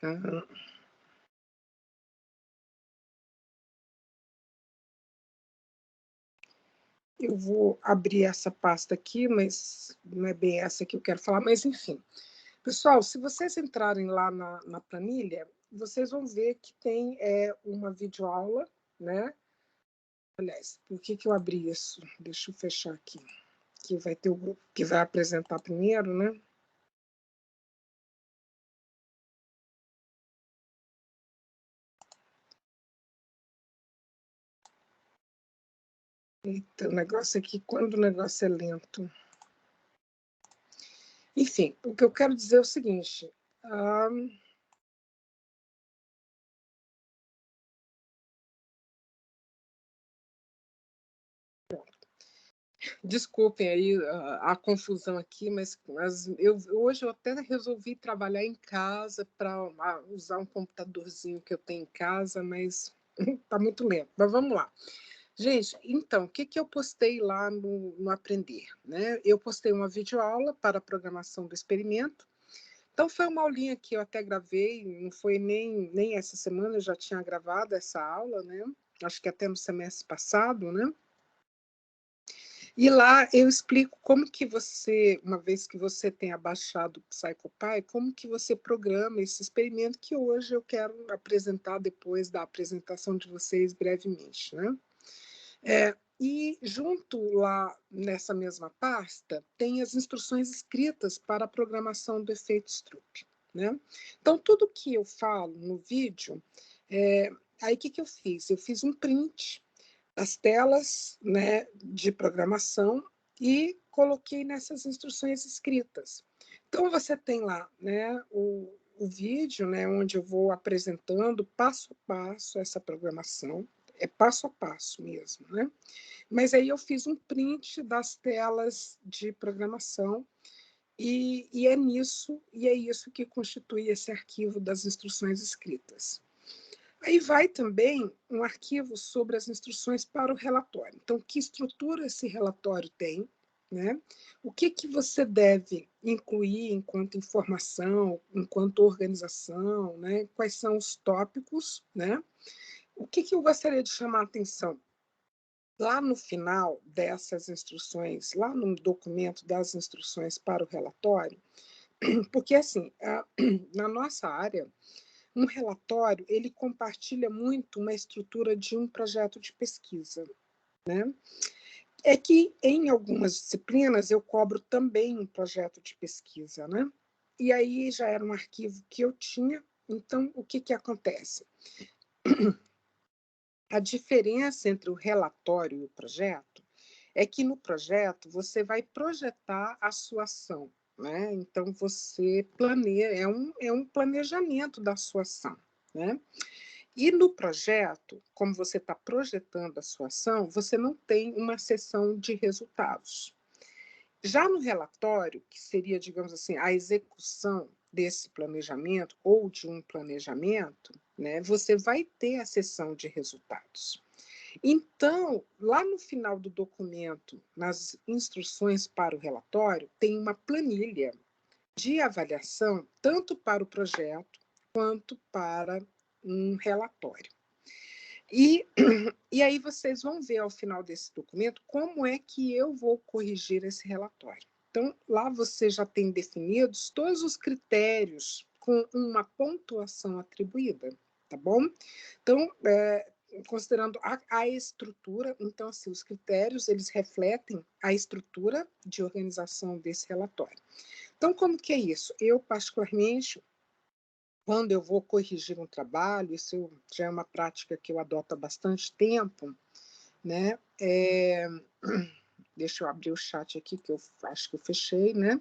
Ah, eu vou abrir essa pasta aqui, mas não é bem essa que eu quero falar, mas enfim. Pessoal, se vocês entrarem lá na planilha, vocês vão ver que tem uma videoaula, né? Aliás, por que eu abri isso? Deixa eu fechar aqui. Que vai ter o grupo que vai apresentar primeiro, né? Eita, o negócio aqui, quando o negócio é lento. Enfim, o que eu quero dizer é o seguinte. Desculpem aí a confusão aqui, mas hoje eu até resolvi trabalhar em casa para usar um computadorzinho que eu tenho em casa, mas está muito lento. Mas vamos lá. Gente, então, o que eu postei lá no Aprender? Né? Eu postei uma videoaula para a programação do experimento. Então, foi uma aulinha que eu até gravei, não foi nem essa semana, eu já tinha gravado essa aula, né? Acho que até no semestre passado, né? E lá eu explico como que você, uma vez que você tenha baixado o PsychoPy, como que você programa esse experimento que hoje eu quero apresentar depois da apresentação de vocês brevemente, né? E junto lá nessa mesma pasta tem as instruções escritas para a programação do efeito Stroop, né? Então tudo que eu falo no vídeo, aí o que eu fiz? Eu fiz um print as telas, né, de programação e coloquei nessas instruções escritas. Então, você tem lá, né, o vídeo, né, onde eu vou apresentando passo a passo essa programação, é passo a passo mesmo, né? Mas aí eu fiz um print das telas de programação e é isso que constitui esse arquivo das instruções escritas. Aí vai também um arquivo sobre as instruções para o relatório. Então, que estrutura esse relatório tem, né? O que você deve incluir enquanto informação, enquanto organização, né? Quais são os tópicos, né? O que eu gostaria de chamar a atenção? Lá no final dessas instruções, lá no documento das instruções para o relatório, porque assim, na nossa área, um relatório, ele compartilha muito uma estrutura de um projeto de pesquisa, né? É que em algumas disciplinas eu cobro também um projeto de pesquisa, né? E aí já era um arquivo que eu tinha, então o que acontece? A diferença entre o relatório e o projeto é que no projeto você vai projetar a sua ação, né? Então você planeia, é um planejamento da sua ação, né? E no projeto, como você está projetando a sua ação, você não tem uma seção de resultados. Já no relatório, que seria, digamos assim, a execução desse planejamento ou de um planejamento, né, você vai ter a seção de resultados. Então, lá no final do documento, nas instruções para o relatório, tem uma planilha de avaliação tanto para o projeto quanto para um relatório. E aí vocês vão ver ao final desse documento como é que eu vou corrigir esse relatório. Então, lá você já tem definidos todos os critérios com uma pontuação atribuída, tá bom? Então, considerando a estrutura, então, assim, os critérios, eles refletem a estrutura de organização desse relatório. Então, como que é isso? Eu, particularmente, quando eu vou corrigir um trabalho, isso já é uma prática que eu adoto há bastante tempo, né? Deixa eu abrir o chat aqui, que eu acho que eu fechei, né?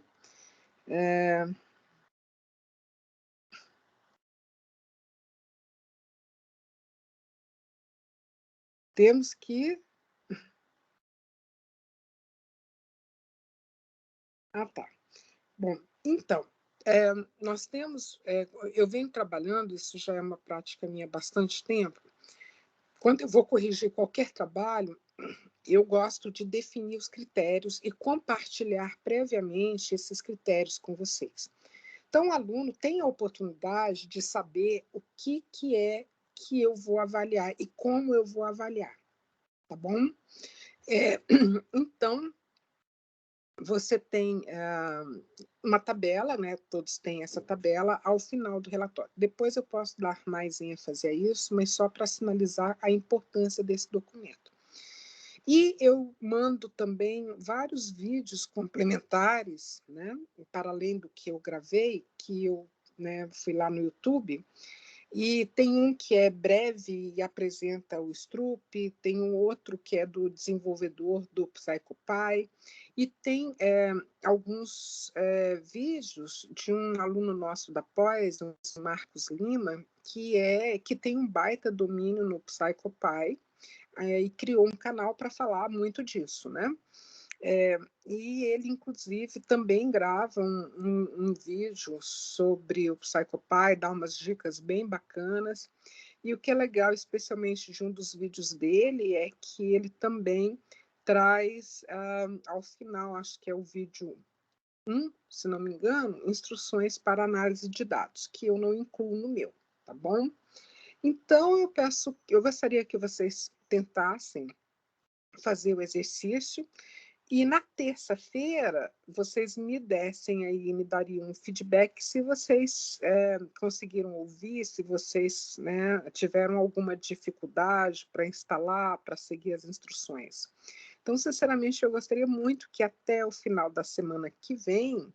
Temos que... Ah, tá. Bom, então, nós temos... eu venho trabalhando, isso já é uma prática minha há bastante tempo. Quando eu vou corrigir qualquer trabalho, eu gosto de definir os critérios e compartilhar previamente esses critérios com vocês. Então, o aluno tem a oportunidade de saber o que é que eu vou avaliar e como eu vou avaliar, tá bom? Então, você tem uma tabela, né? Todos têm essa tabela ao final do relatório. Depois eu posso dar mais ênfase a isso, mas só para sinalizar a importância desse documento. E eu mando também vários vídeos complementares, né? Para além do que eu gravei, que eu, né, fui lá no YouTube. E tem um que é breve e apresenta o Stroop, tem um outro que é do desenvolvedor do PsychoPy, e tem alguns vídeos de um aluno nosso da pós, o Marcos Lima, que tem um baita domínio no PsychoPy, e criou um canal para falar muito disso, né? E ele, inclusive, também grava um vídeo sobre o PsychoPy, dá umas dicas bem bacanas. E o que é legal, especialmente de um dos vídeos dele, é que ele também traz, ao final, acho que é o vídeo 1, se não me engano, instruções para análise de dados, que eu não incluo no meu, tá bom? Então, eu gostaria que vocês tentassem fazer o exercício e na terça-feira, vocês me dariam um feedback se vocês conseguiram ouvir, se vocês, né, tiveram alguma dificuldade para instalar, para seguir as instruções. Então, sinceramente, eu gostaria muito que até o final da semana que vem,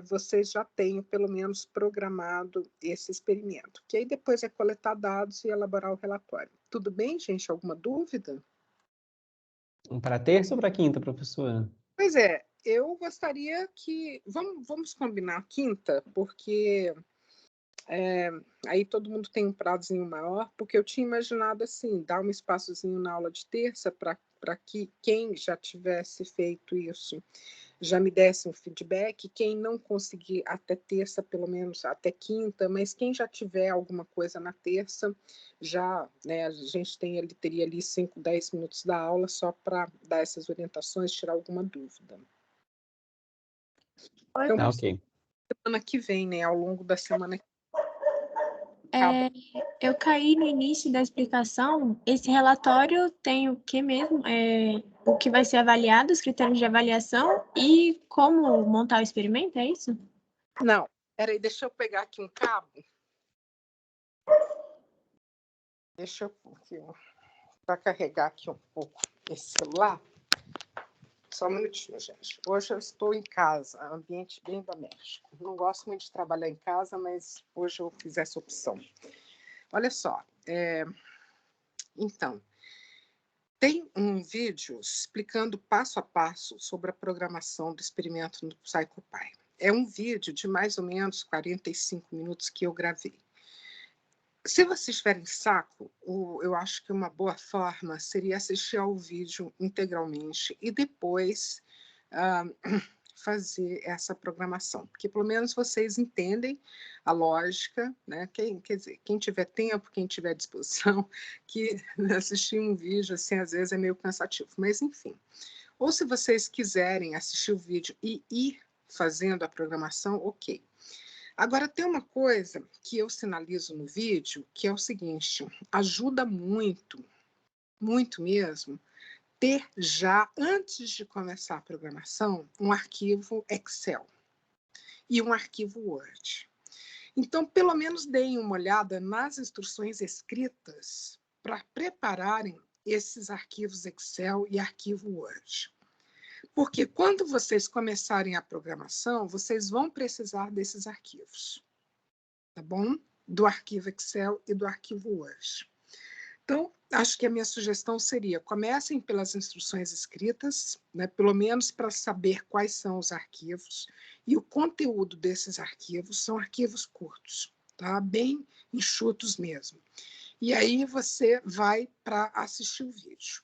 vocês já tenham pelo menos programado esse experimento, que aí depois é coletar dados e elaborar o relatório. Tudo bem, gente? Alguma dúvida? Para terça ou para quinta, professora? Pois é, eu gostaria que. Vamos combinar quinta, porque aí todo mundo tem um prazozinho maior, porque eu tinha imaginado assim, dar um espaçozinho na aula de terça para que quem já tivesse feito isso já me desse um feedback, quem não conseguir até terça, pelo menos até quinta, mas quem já tiver alguma coisa na terça, já, né, a gente teria ali 5, 10 minutos da aula só para dar essas orientações, tirar alguma dúvida. Então, Tá, ok. semana que vem, né, ao longo da semana que Eu caí no início da explicação. Esse relatório tem o que mesmo? O que vai ser avaliado, os critérios de avaliação e como montar o experimento, é isso? Não, peraí, deixa eu pegar aqui um cabo. Deixa eu para carregar aqui um pouco esse celular. Só um minutinho, gente. Hoje eu estou em casa, ambiente bem doméstico. Não gosto muito de trabalhar em casa, mas hoje eu fiz essa opção. Olha só, então, tem um vídeo explicando passo a passo sobre a programação do experimento no PsychoPy. É um vídeo de mais ou menos 45 minutos que eu gravei. Se vocês tiverem saco, eu acho que uma boa forma seria assistir ao vídeo integralmente e depois fazer essa programação, porque pelo menos vocês entendem a lógica, né? Quer dizer, quem tiver tempo, quem tiver disposição, que assistir um vídeo assim às vezes é meio cansativo, mas enfim. Ou se vocês quiserem assistir o vídeo e ir fazendo a programação, ok. Agora, tem uma coisa que eu sinalizo no vídeo, que é o seguinte: ajuda muito, muito mesmo, ter já, antes de começar a programação, um arquivo Excel e um arquivo Word. Então, pelo menos deem uma olhada nas instruções escritas para prepararem esses arquivos Excel e arquivo Word. Porque quando vocês começarem a programação, vocês vão precisar desses arquivos, tá bom? Do arquivo Excel e do arquivo Word. Então, acho que a minha sugestão seria: comecem pelas instruções escritas, né, pelo menos para saber quais são os arquivos, e o conteúdo desses arquivos são arquivos curtos, tá? Bem enxutos mesmo. E aí você vai para assistir o vídeo.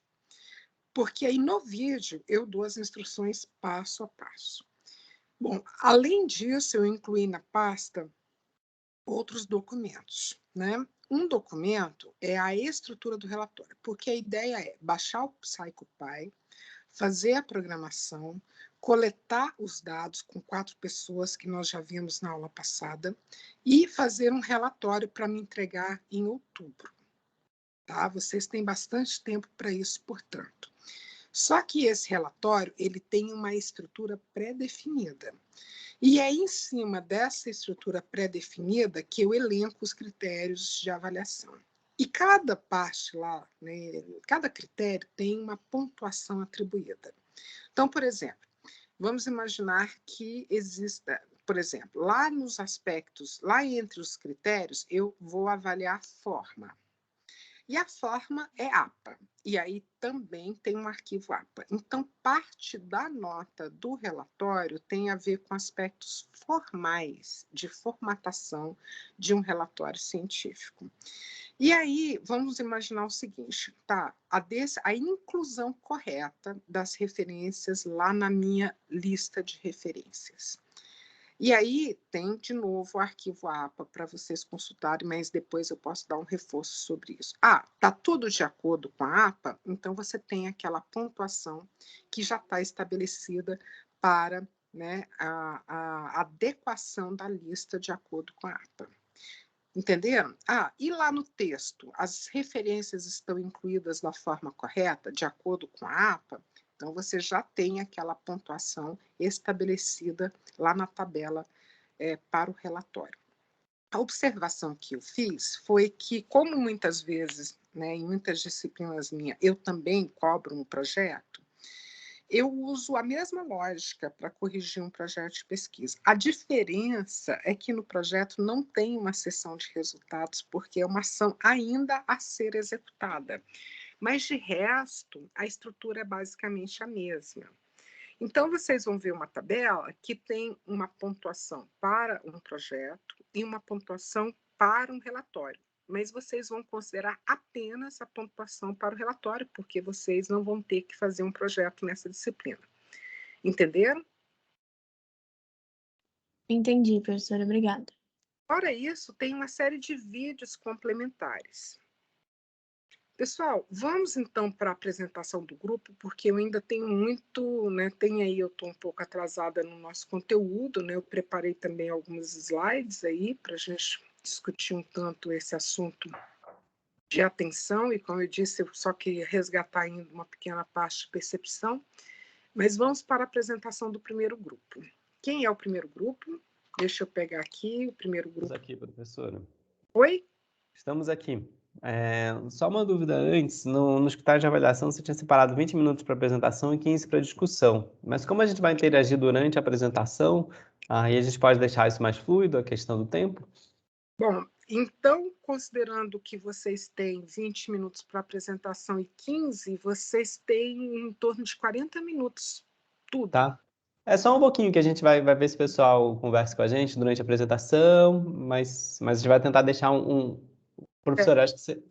Porque aí no vídeo eu dou as instruções passo a passo. Bom, além disso, eu incluí na pasta outros documentos, né? Um documento é a estrutura do relatório, porque a ideia é baixar o PsychoPy, fazer a programação, coletar os dados com 4 pessoas que nós já vimos na aula passada e fazer um relatório para me entregar em outubro. Tá? Vocês têm bastante tempo para isso, portanto. Só que esse relatório ele tem uma estrutura pré-definida. E é em cima dessa estrutura pré-definida que eu elenco os critérios de avaliação. E cada parte lá, né, cada critério tem uma pontuação atribuída. Então, por exemplo, vamos imaginar que exista, por exemplo, lá nos aspectos, lá entre os critérios, eu vou avaliar forma. E a forma é APA. E aí também tem um arquivo APA. Então, parte da nota do relatório tem a ver com aspectos formais de formatação de um relatório científico. E aí, vamos imaginar o seguinte, tá? A inclusão correta das referências lá na minha lista de referências. E aí tem, de novo, o arquivo APA para vocês consultarem, mas depois eu posso dar um reforço sobre isso. Está tudo de acordo com a APA? Então você tem aquela pontuação que já está estabelecida para, né, a adequação da lista de acordo com a APA. Entenderam? E lá no texto, as referências estão incluídas da forma correta, de acordo com a APA? Então, você já tem aquela pontuação estabelecida lá na tabela para o relatório. A observação que eu fiz foi que, como muitas vezes, né, em muitas disciplinas minhas, eu também cobro um projeto, eu uso a mesma lógica para corrigir um projeto de pesquisa. A diferença é que no projeto não tem uma seção de resultados, porque é uma ação ainda a ser executada. Mas, de resto, a estrutura é basicamente a mesma. Então, vocês vão ver uma tabela que tem uma pontuação para um projeto e uma pontuação para um relatório. Mas vocês vão considerar apenas a pontuação para o relatório, porque vocês não vão ter que fazer um projeto nessa disciplina. Entenderam? Entendi, professora. Obrigada. Fora isso, tem uma série de vídeos complementares. Pessoal, vamos então para a apresentação do grupo, porque eu ainda tenho muito, né? Eu estou um pouco atrasada no nosso conteúdo, né? Eu preparei também alguns slides aí para a gente discutir um tanto esse assunto de atenção, e como eu disse, eu só queria resgatar ainda uma pequena parte de percepção, mas vamos para a apresentação do primeiro grupo. Quem é o primeiro grupo? Deixa eu pegar aqui o primeiro grupo. Estamos aqui, professora. Oi? Estamos aqui. Só uma dúvida antes, nos critérios de avaliação você tinha separado 20 minutos para apresentação e 15 para discussão, mas como a gente vai interagir durante a apresentação, aí a gente pode deixar isso mais fluido, a questão do tempo? Bom, então, considerando que vocês têm 20 minutos para apresentação e 15, vocês têm em torno de 40 minutos, tudo. Tá. É só um pouquinho que a gente vai ver se o pessoal conversa com a gente durante a apresentação, mas a gente vai tentar deixar Professor, acho que você...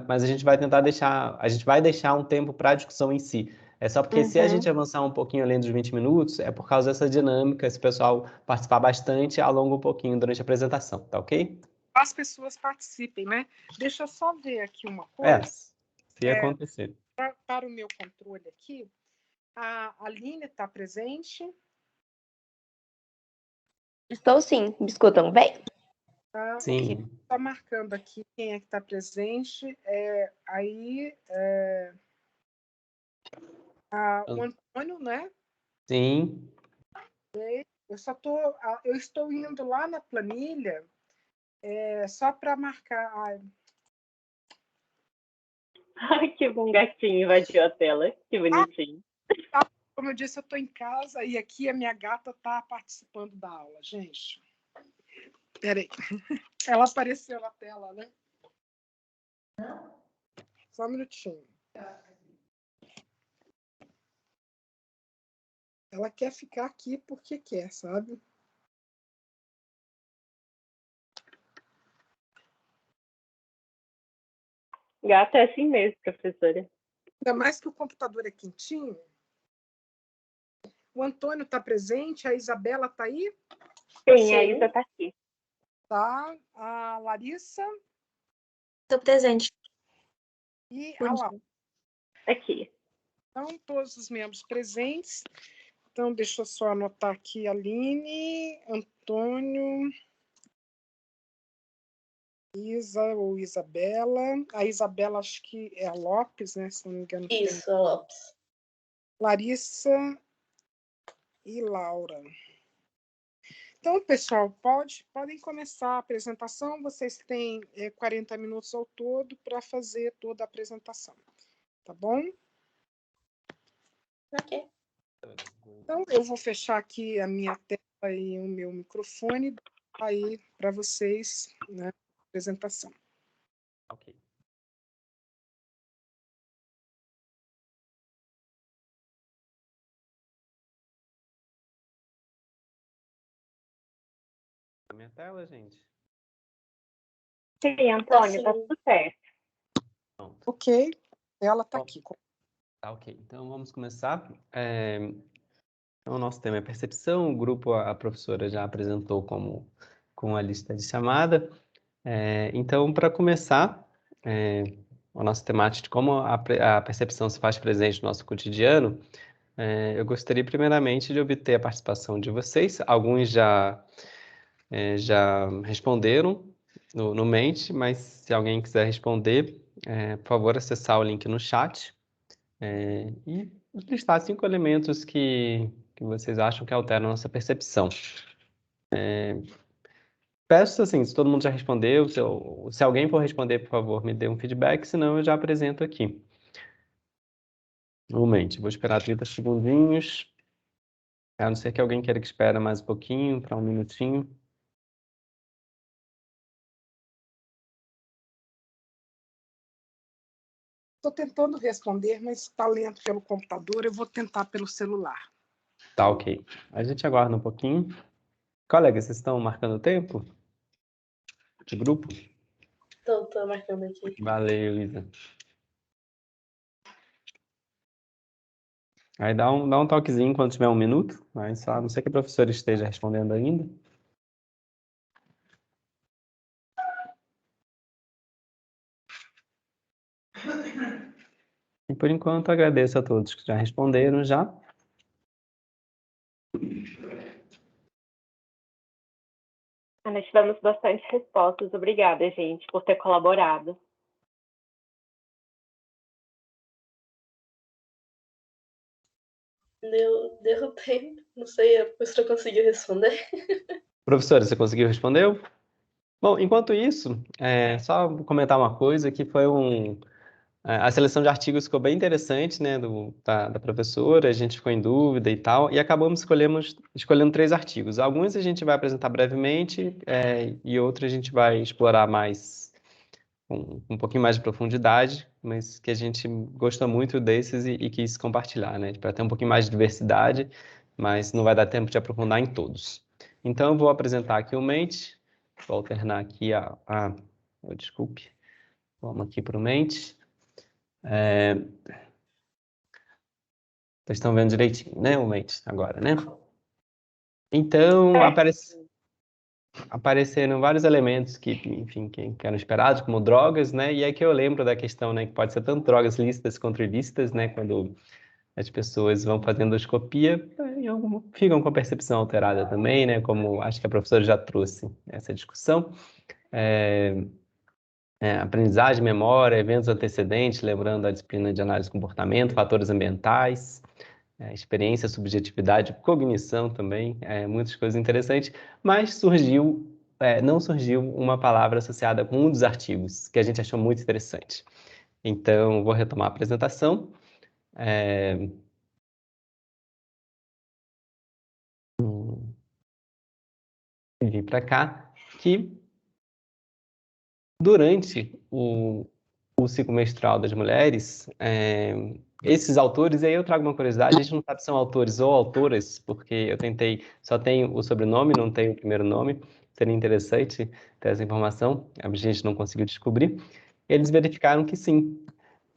Mas a gente vai tentar deixar... A gente vai deixar um tempo para a discussão em si. É só porque se a gente avançar um pouquinho além dos 20 minutos, é por causa dessa dinâmica, se o pessoal participar bastante, alonga um pouquinho durante a apresentação, tá ok? As pessoas participem, né? Deixa eu só ver aqui uma coisa. Se acontecer. Para o meu controle aqui, a Aline está presente? Estou sim. Me escutam bem? Tá, Sim. Está marcando aqui quem é que está presente. O Antônio, né? Sim. Eu estou indo lá na planilha só para marcar. Ai, que bom, gatinho invadiu a tela. Que bonitinho. Como eu disse, eu estou em casa e aqui a minha gata está participando da aula, gente. Peraí. Ela apareceu na tela, né? Só um minutinho. Ela quer ficar aqui porque quer, sabe? Gato é assim mesmo, professora. Ainda mais que o computador é quentinho. O Antônio está presente, a Isabela está aí? Sim, a Isa está aqui. Tá. A Larissa? Estou presente. E a Laura. Aqui. Então, todos os membros presentes. Então, deixa eu só anotar aqui, Aline, Antônio, Isa ou Isabela. A Isabela, acho que é a Lopes, né? Se não me engano. Isso, a Lopes. Larissa e Laura. Então, pessoal, podem começar a apresentação. Vocês têm 40 minutos ao todo para fazer toda a apresentação. Tá bom? Ok. Então, eu vou fechar aqui a minha tela e o meu microfone aí para vocês, né, a apresentação. Ok. A minha tela, gente. Sim, Antônio, tá tudo certo. Pronto. Ok, ela está Bom. aqui. Tá, ok. Então, vamos começar. Então, o nosso tema é percepção. O grupo, a professora já apresentou com a lista de chamada. Então, para começar, a nossa temática de como a percepção se faz presente no nosso cotidiano, eu gostaria primeiramente de obter a participação de vocês. Alguns já responderam no Mente, mas se alguém quiser responder, por favor, acessar o link no chat e listar 5 elementos que vocês acham que alteram a nossa percepção. Peço, assim, se todo mundo já respondeu, se alguém for responder, por favor, me dê um feedback, senão eu já apresento aqui. Um momento, vou esperar 30 segundinhos. A não ser que alguém queira que espere mais um pouquinho, para 1 minutinho. Estou tentando responder, mas está lento pelo computador. Eu vou tentar pelo celular. Tá, ok. A gente aguarda um pouquinho. Colegas, vocês estão marcando o tempo? De grupo? Tô marcando aqui. Valeu, Isa. Aí dá um toquezinho quando tiver 1 minuto, mas só, a não ser que a professora esteja respondendo ainda. E por enquanto agradeço a todos que já responderam já. Nós tivemos bastante respostas. Obrigada, gente, por ter colaborado. Deu tempo. Não sei, a professora conseguiu responder. Professora, você conseguiu responder? Bom, enquanto isso, só comentar uma coisa, que foi a seleção de artigos ficou bem interessante, né, da professora, a gente ficou em dúvida e tal, e acabamos escolhendo 3 artigos. Alguns a gente vai apresentar brevemente, e outros a gente vai explorar mais, com um pouquinho mais de profundidade, mas que a gente gostou muito desses e quis compartilhar, né, para ter um pouquinho mais de diversidade, mas não vai dar tempo de aprofundar em todos. Então, eu vou apresentar aqui o Mente, vou alternar aqui desculpe, vamos aqui para o Mente. Vocês estão vendo direitinho, né, o Mente, agora, né? Então, apareceram vários elementos que, enfim, que eram esperados, como drogas, né? E é que eu lembro da questão, né, que pode ser tanto drogas lícitas quanto ilícitas, né? Quando as pessoas vão fazendo endoscopia, ficam com a percepção alterada também, né? Como acho que a professora já trouxe essa discussão. Aprendizagem, memória, eventos antecedentes, lembrando a disciplina de análise de comportamento, fatores ambientais, experiência, subjetividade, cognição também, muitas coisas interessantes, mas não surgiu uma palavra associada com um dos artigos, que a gente achou muito interessante. Então, vou retomar a apresentação. E vir para cá, que durante o ciclo menstrual das mulheres, esses autores, e aí eu trago uma curiosidade, a gente não sabe se são autores ou autoras, porque eu tentei, só tenho o sobrenome, não tenho o primeiro nome, seria interessante ter essa informação, a gente não conseguiu descobrir. Eles verificaram que sim,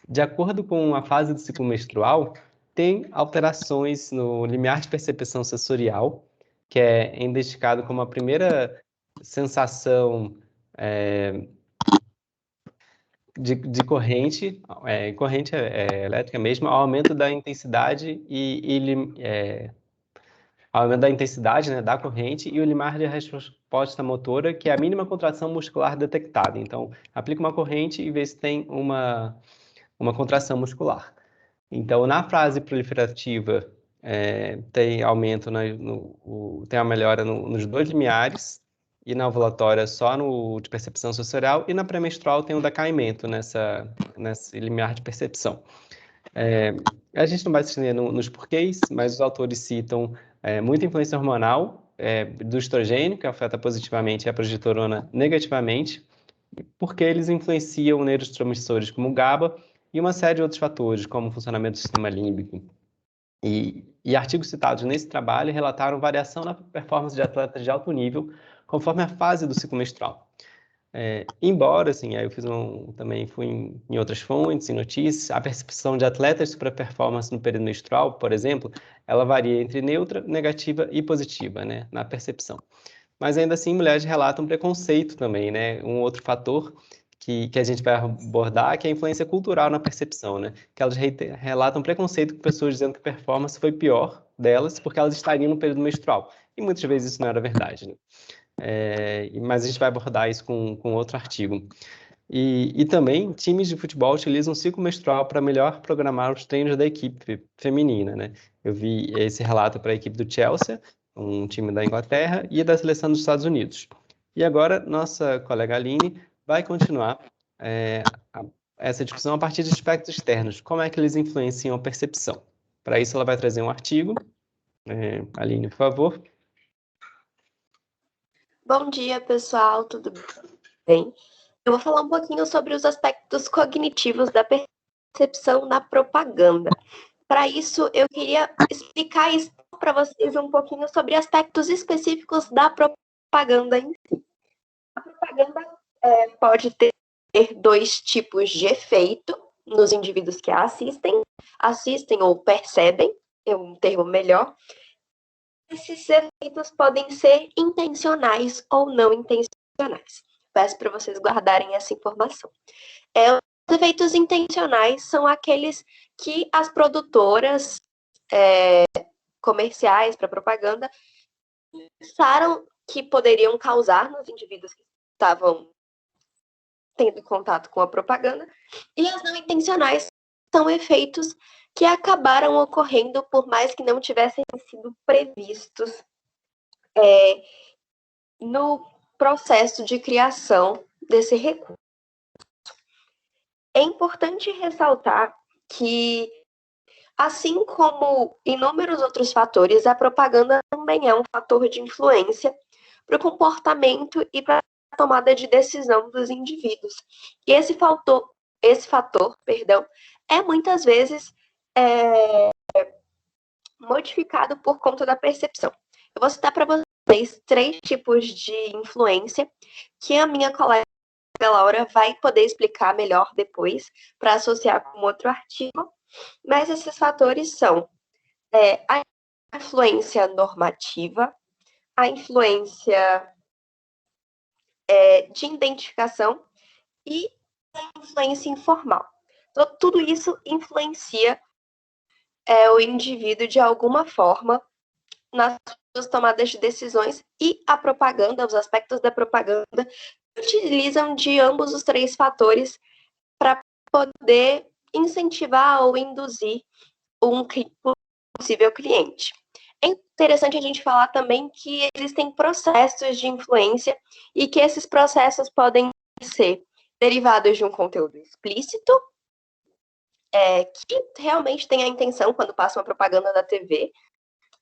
de acordo com a fase do ciclo menstrual, tem alterações no limiar de percepção sensorial, que é identificado como a primeira sensação de corrente, corrente elétrica mesmo, ao aumento da intensidade e aumento da intensidade, né, da corrente, e o limiar de resposta motora, que é a mínima contração muscular detectada. Então, aplica uma corrente e vê se tem uma contração muscular. Então, na fase proliferativa, tem aumento, tem a melhora nos dois limiares, e na ovulatória só no de percepção sensorial, e na pré-menstrual tem um decaimento nesse limiar de percepção. A gente não vai se estender nos porquês, mas os autores citam muita influência hormonal do estrogênio, que afeta positivamente, e a progesterona negativamente, porque eles influenciam neurotransmissores como o GABA e uma série de outros fatores, como o funcionamento do sistema límbico. E artigos citados nesse trabalho relataram variação na performance de atletas de alto nível conforme a fase do ciclo menstrual. Embora, assim, aí eu também fui em outras fontes, em notícias, a percepção de atletas sobre a performance no período menstrual, por exemplo, ela varia entre neutra, negativa e positiva, né, na percepção. Mas ainda assim, mulheres relatam preconceito também, né, um outro fator que a gente vai abordar, que é a influência cultural na percepção, né, que elas relatam preconceito com pessoas dizendo que a performance foi pior delas porque elas estariam no período menstrual. E muitas vezes isso não era verdade, né? Mas a gente vai abordar isso com outro artigo. E também, times de futebol utilizam o ciclo menstrual para melhor programar os treinos da equipe feminina, né? Eu vi esse relato para a equipe do Chelsea, um time da Inglaterra, e da seleção dos Estados Unidos. E agora, nossa colega Aline vai continuar essa discussão a partir de aspectos externos, como é que eles influenciam a percepção. Para isso, ela vai trazer um artigo. Aline, por favor. Bom dia, pessoal, tudo bem? Eu vou falar um pouquinho sobre os aspectos cognitivos da percepção na propaganda. Para isso, eu queria explicar para vocês um pouquinho sobre aspectos específicos da propaganda em si. A propaganda pode ter dois tipos de efeito nos indivíduos que a assistem ou percebem, é um termo melhor. Esses efeitos podem ser intencionais ou não intencionais. Peço para vocês guardarem essa informação. Os efeitos intencionais são aqueles que as produtoras comerciais para propaganda pensaram que poderiam causar nos indivíduos que estavam tendo contato com a propaganda, e as não intencionais são efeitos que acabaram ocorrendo por mais que não tivessem sido previstos no processo de criação desse recurso. É importante ressaltar que, assim como inúmeros outros fatores, a propaganda também é um fator de influência para o comportamento e para a tomada de decisão dos indivíduos. E esse fator, é muitas vezes modificado por conta da percepção. Eu vou citar para vocês 3 tipos de influência que a minha colega Laura vai poder explicar melhor depois para associar com outro artigo, mas esses fatores são a influência normativa, a influência de identificação e a influência informal. Então, tudo isso influencia o indivíduo de alguma forma nas suas tomadas de decisões, e a propaganda, os aspectos da propaganda, utilizam de ambos os 3 fatores para poder incentivar ou induzir um possível cliente. É interessante a gente falar também que existem processos de influência e que esses processos podem ser derivados de um conteúdo explícito, que realmente tem a intenção quando passa uma propaganda da TV,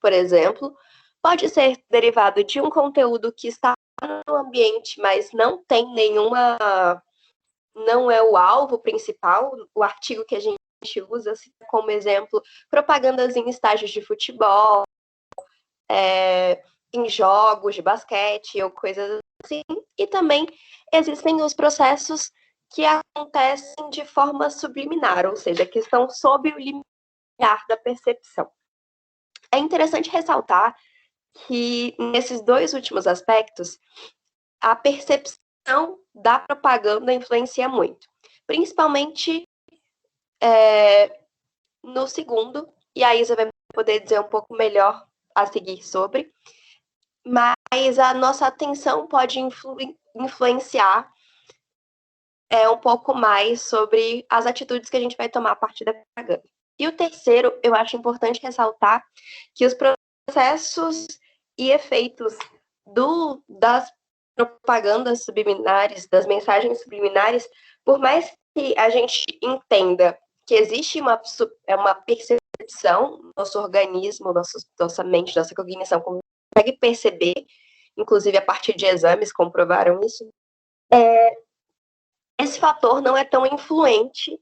por exemplo, pode ser derivado de um conteúdo que está no ambiente, mas não tem não é o alvo principal. O artigo que a gente usa como exemplo, propagandas em estádios de futebol, em jogos de basquete ou coisas assim, e também existem os processos que acontecem de forma subliminar, ou seja, que estão sob o limiar da percepção. É interessante ressaltar que nesses 2 últimos aspectos, a percepção da propaganda influencia muito, principalmente no segundo, e a Isa vai poder dizer um pouco melhor a seguir sobre, mas a nossa atenção pode influenciar um pouco mais sobre as atitudes que a gente vai tomar a partir da propaganda. E o terceiro, eu acho importante ressaltar que os processos e efeitos das propagandas subliminares, das mensagens subliminares, por mais que a gente entenda que existe uma percepção, nosso organismo, nossa mente, nossa cognição consegue perceber, inclusive a partir de exames comprovaram isso, esse fator não é tão influente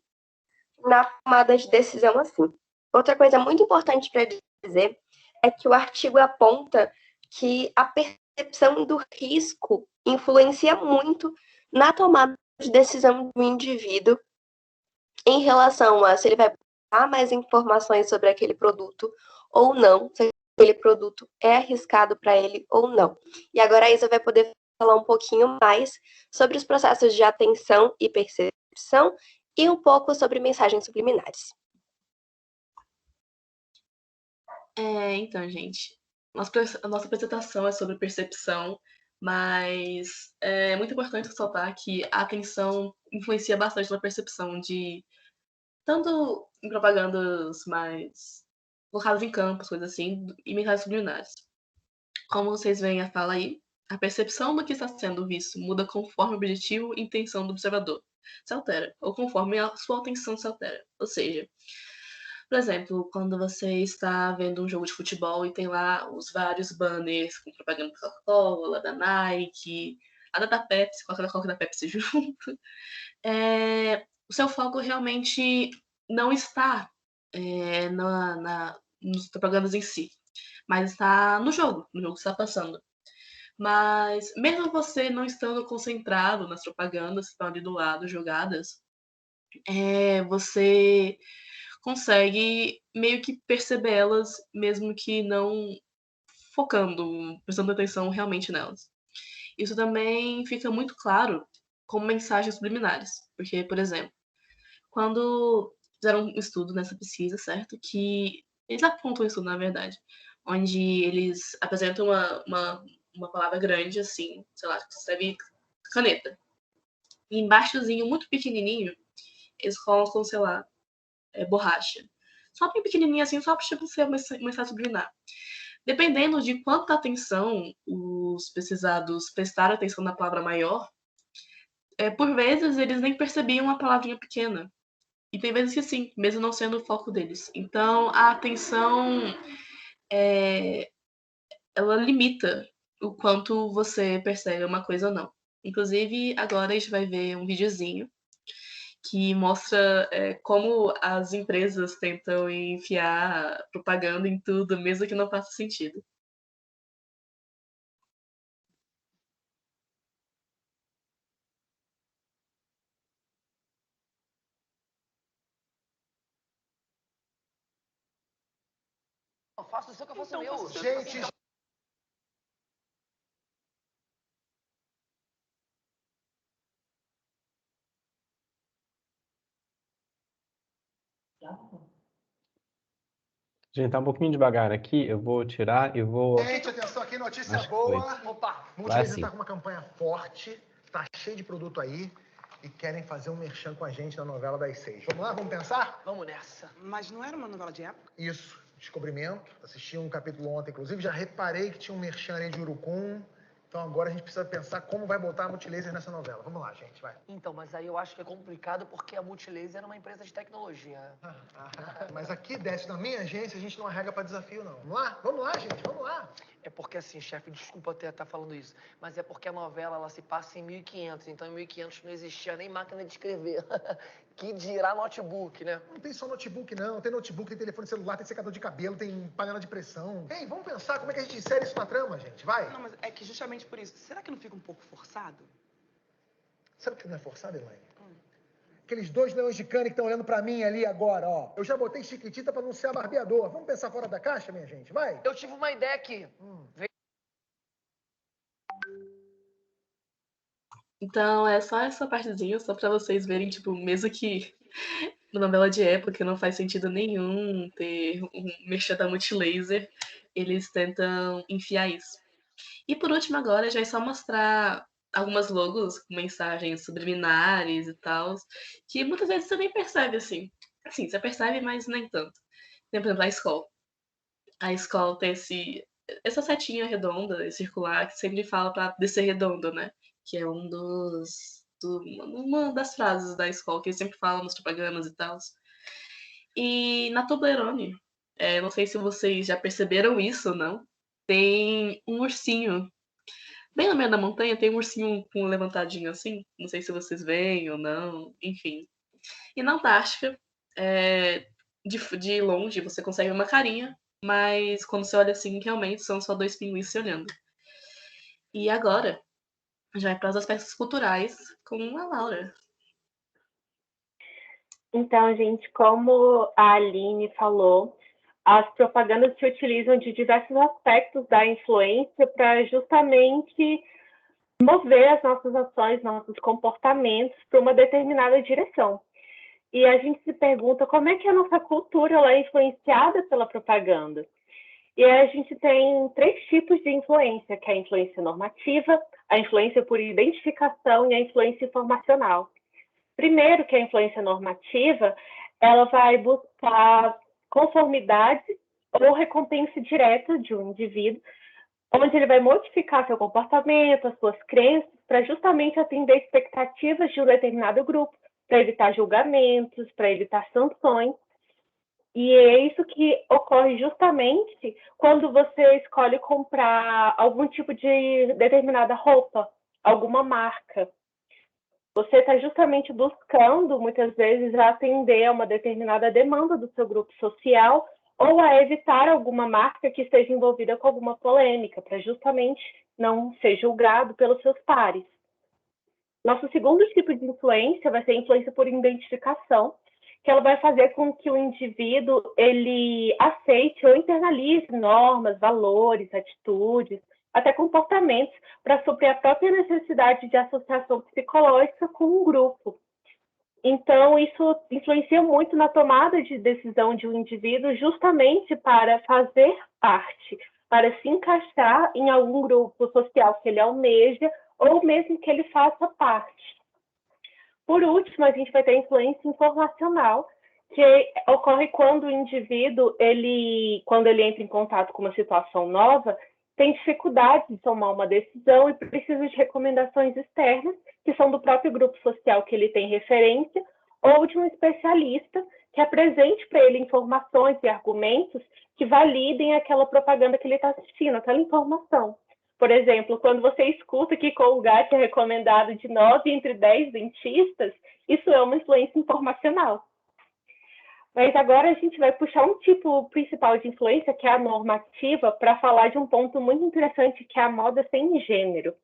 na tomada de decisão assim. Outra coisa muito importante para dizer é que o artigo aponta que a percepção do risco influencia muito na tomada de decisão do indivíduo em relação a se ele vai buscar mais informações sobre aquele produto ou não, se aquele produto é arriscado para ele ou não. E agora a Isa vai poder falar um pouquinho mais sobre os processos de atenção e percepção e um pouco sobre mensagens subliminares. Então, gente, a nossa apresentação é sobre percepção, mas é muito importante ressaltar que a atenção influencia bastante na percepção de tanto em propagandas mais colocadas em campos, coisas assim, e mensagens subliminares. Como vocês veem a fala aí, a percepção do que está sendo visto muda conforme o objetivo e intenção do observador se altera, ou conforme a sua atenção se altera. Ou seja, por exemplo, quando você está vendo um jogo de futebol e tem lá os vários banners com propaganda da Coca-Cola, da Nike, a da Pepsi, com a Coca da Pepsi junto, o seu foco realmente não está nas propagandas em si, mas está no jogo que está passando. Mas mesmo você não estando concentrado nas propagandas que estão ali do lado, jogadas, você consegue meio que percebê-las, mesmo que não focando, prestando atenção realmente nelas. Isso também fica muito claro como mensagens subliminares, porque, por exemplo, quando fizeram um estudo nessa pesquisa, certo? Que eles apontam isso, na verdade, onde eles apresentam uma palavra grande, assim, sei lá, que escreve caneta. E embaixozinho, muito pequenininho, eles colocam, sei lá, borracha. Só bem pequenininho assim, só para ser uma mensagem subliminar. Dependendo de quanta atenção os pesquisados prestaram atenção na palavra maior, por vezes eles nem percebiam a palavrinha pequena. E tem vezes que sim, mesmo não sendo o foco deles. Então, a atenção, ela limita o quanto você percebe uma coisa ou não. Inclusive, agora a gente vai ver um videozinho que mostra como as empresas tentam enfiar propaganda em tudo, mesmo que não faça sentido. Eu faço o seu que eu faço o meu. Gente, Gente, tá um pouquinho devagar aqui. Eu vou tirar e vou. gente, atenção aqui, notícia Acho que boa. foi. Opa, Vai Multilaser assim. tá com uma campanha forte, tá cheio de produto aí e querem fazer um merchan com a gente na novela das 6. Vamos lá, vamos pensar? Vamos nessa. Mas não era uma novela de época? Isso, Descobrimento. Assisti um capítulo ontem, inclusive, já reparei que tinha um merchan ali de Urucum. Então agora a gente precisa pensar como vai botar a Multilaser nessa novela. Vamos lá, gente, vai. Então, mas aí eu acho que é complicado porque a Multilaser era uma empresa de tecnologia, né? Mas aqui, desce na minha agência, a gente não arrega pra desafio, não. Vamos lá, gente, vamos lá. É porque assim, chefe, desculpa até estar falando isso, mas é porque a novela, ela se passa em 1500, então em 1500 não existia nem máquina de escrever. Que dirá notebook, né? Não tem só notebook, não. Tem notebook, tem telefone celular, tem secador de cabelo, tem panela de pressão. Ei, vamos pensar como é que a gente insere isso na trama, gente. Vai. Não, mas é que justamente por isso. Será que não fica um pouco forçado? Sabe o que não é forçado, Elaine? Aqueles 2 leões de cane que estão olhando pra mim ali agora, ó. Eu já botei chiquitita pra não ser barbeador. Vamos pensar fora da caixa, minha gente? Vai. Eu tive uma ideia aqui. Então, é só essa partezinha, só pra vocês verem, tipo, mesmo que na novela de época não faz sentido nenhum ter um merchan da Multilaser, eles tentam enfiar isso. E por último agora já é só mostrar algumas logos com mensagens subliminares e tal, que muitas vezes você nem percebe assim. Assim, você percebe, mas nem tanto. Tem, por exemplo, a escola. A escola tem essa setinha redonda e circular que sempre fala pra descer redondo, né? Que é uma das frases da escola que eles sempre falam nas propagandas e tal. E na Toblerone, não sei se vocês já perceberam isso ou não, tem um ursinho. Bem no meio da montanha tem um ursinho com um levantadinho assim. Não sei se vocês veem ou não, enfim. E na Antártica, de longe, você consegue ver uma carinha, mas quando você olha assim, realmente são só dois pinguins se olhando. E agora, já é para os aspectos culturais com a Laura. Então, gente, como a Aline falou, as propagandas se utilizam de diversos aspectos da influência para justamente mover as nossas ações, nossos comportamentos para uma determinada direção. E a gente se pergunta como é que a nossa cultura ela é influenciada pela propaganda. E aí a gente tem 3 tipos de influência, que é a influência normativa, a influência por identificação e a influência informacional. Primeiro, que é a influência normativa, ela vai buscar conformidade ou recompensa direta de um indivíduo, onde ele vai modificar seu comportamento, as suas crenças, para justamente atender expectativas de um determinado grupo, para evitar julgamentos, para evitar sanções. E é isso que ocorre justamente quando você escolhe comprar algum tipo de determinada roupa, alguma marca. Você está justamente buscando, muitas vezes, atender a uma determinada demanda do seu grupo social ou a evitar alguma marca que esteja envolvida com alguma polêmica, para justamente não ser julgado pelos seus pares. Nosso segundo tipo de influência vai ser a influência por identificação, que ela vai fazer com que o indivíduo ele aceite ou internalize normas, valores, atitudes, até comportamentos, para suprir a própria necessidade de associação psicológica com um grupo. Então, isso influencia muito na tomada de decisão de um indivíduo, justamente para fazer parte, para se encaixar em algum grupo social que ele almeja, ou mesmo que ele faça parte. Por último, a gente vai ter a influência informacional, que ocorre quando o indivíduo, quando ele entra em contato com uma situação nova, tem dificuldade de tomar uma decisão e precisa de recomendações externas, que são do próprio grupo social que ele tem referência, ou de um especialista que apresente para ele informações e argumentos que validem aquela propaganda que ele está assistindo, aquela informação. Por exemplo, quando você escuta que Colgate é recomendado de 9 entre 10 dentistas, isso é uma influência informacional. Mas agora a gente vai puxar um tipo principal de influência, que é a normativa, para falar de um ponto muito interessante, que é a moda sem gênero.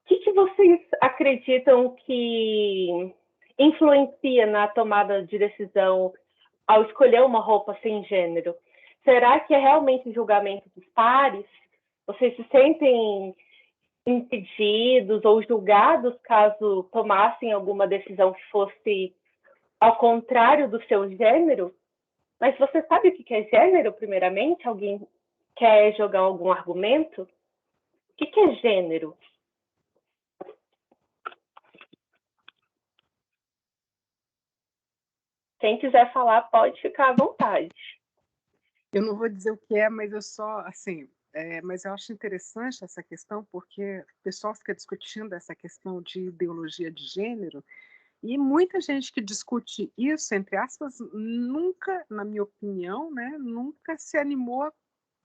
O que vocês acreditam que influencia na tomada de decisão ao escolher uma roupa sem gênero? Será que é realmente o julgamento dos pares? Vocês se sentem impedidos ou julgados caso tomassem alguma decisão que fosse ao contrário do seu gênero? Mas você sabe o que é gênero, primeiramente? Alguém quer jogar algum argumento? O que é gênero? Quem quiser falar, pode ficar à vontade. Eu não vou dizer o que é, mas eu só, assim, mas eu acho interessante essa questão, porque o pessoal fica discutindo essa questão de ideologia de gênero, e muita gente que discute isso, entre aspas, nunca, na minha opinião, né, nunca se animou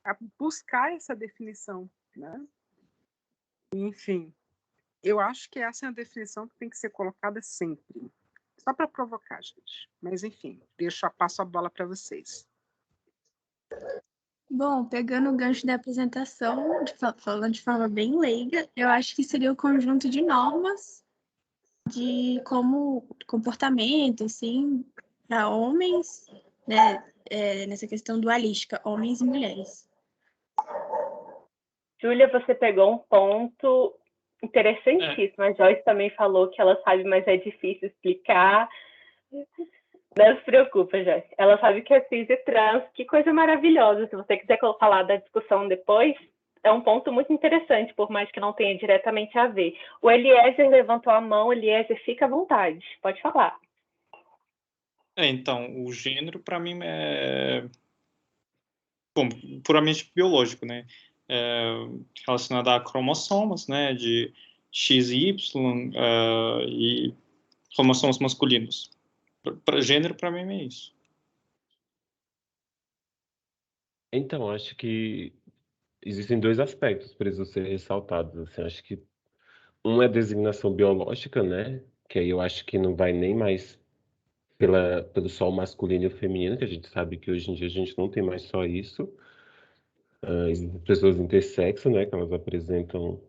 a buscar essa definição, né? Enfim, eu acho que essa é a definição que tem que ser colocada sempre. Só para provocar, gente. Mas, enfim, passo a bola para vocês. Bom, pegando o gancho da apresentação, falando de forma bem leiga, eu acho que seria o conjunto de normas de como comportamento, assim, para homens, né, nessa questão dualística, homens e mulheres. Júlia, você pegou um ponto interessantíssimo. A Joyce também falou que ela sabe, mas é difícil explicar. Não se preocupa, Jéssica. Ela sabe que é cis e trans, que coisa maravilhosa. Se você quiser falar da discussão depois, é um ponto muito interessante, por mais que não tenha diretamente a ver. O Eliezer levantou a mão. Eliezer, fica à vontade, pode falar. Então, o gênero, para mim, é puramente biológico, né? Relacionado a cromossomos, né? De X e Y e cromossomos masculinos. Para gênero, para mim, é isso. Então, acho que existem dois aspectos precisam ser ressaltados. Assim, acho que um é a designação biológica, né? Que aí eu acho que não vai nem mais pelo só o masculino e o feminino, que a gente sabe que hoje em dia a gente não tem mais só isso. Existem pessoas intersexo, né? Que elas apresentam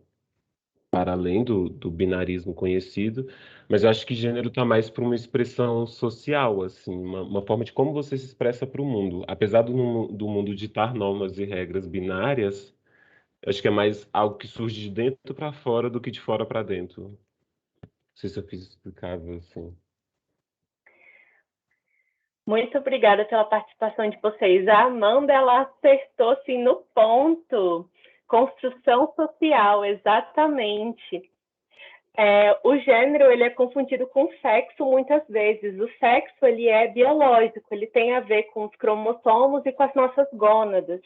para além do binarismo conhecido, mas eu acho que gênero está mais para uma expressão social, assim, uma forma de como você se expressa para o mundo. Apesar do mundo ditar normas e regras binárias, eu acho que é mais algo que surge de dentro para fora do que de fora para dentro. Não sei se eu fiz explicável, assim. Muito obrigada pela participação de vocês. A Amanda, ela acertou, assim, no ponto. Construção social, exatamente. O gênero, ele é confundido com sexo muitas vezes. O sexo, ele é biológico, ele tem a ver com os cromossomos e com as nossas gônadas.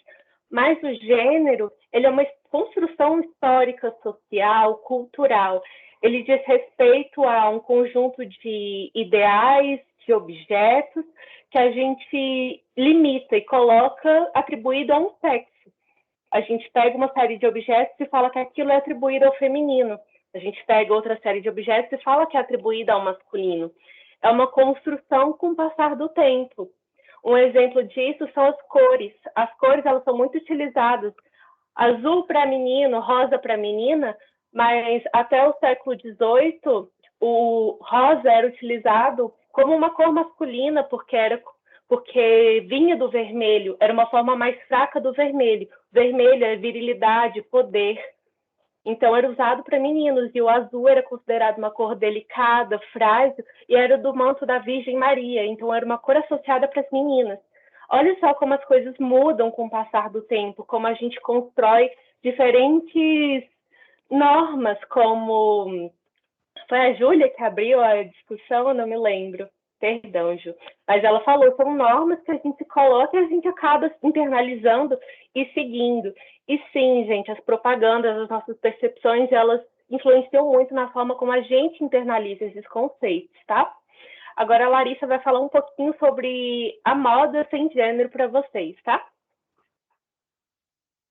Mas o gênero, ele é uma construção histórica, social, cultural. Ele diz respeito a um conjunto de ideais, de objetos, que a gente limita e coloca atribuído a um sexo. A gente pega uma série de objetos e fala que aquilo é atribuído ao feminino. A gente pega outra série de objetos e fala que é atribuída ao masculino. É uma construção com o passar do tempo. Um exemplo disso são as cores. As cores, elas são muito utilizadas. Azul para menino, rosa para menina, mas até o século XVIII, o rosa era utilizado como uma cor masculina, porque vinha do vermelho, era uma forma mais fraca do vermelho. Vermelho é virilidade, poder. Então, era usado para meninos, e o azul era considerado uma cor delicada, frágil, e era do manto da Virgem Maria, então era uma cor associada para as meninas. Olha só como as coisas mudam com o passar do tempo, como a gente constrói diferentes normas, como... Foi a Júlia que abriu a discussão, eu não me lembro. Perdão, Ju. Mas ela falou, são normas que a gente coloca e a gente acaba internalizando e seguindo. E sim, gente, as propagandas, as nossas percepções, elas influenciam muito na forma como a gente internaliza esses conceitos, tá? Agora a Larissa vai falar um pouquinho sobre a moda sem gênero para vocês, tá?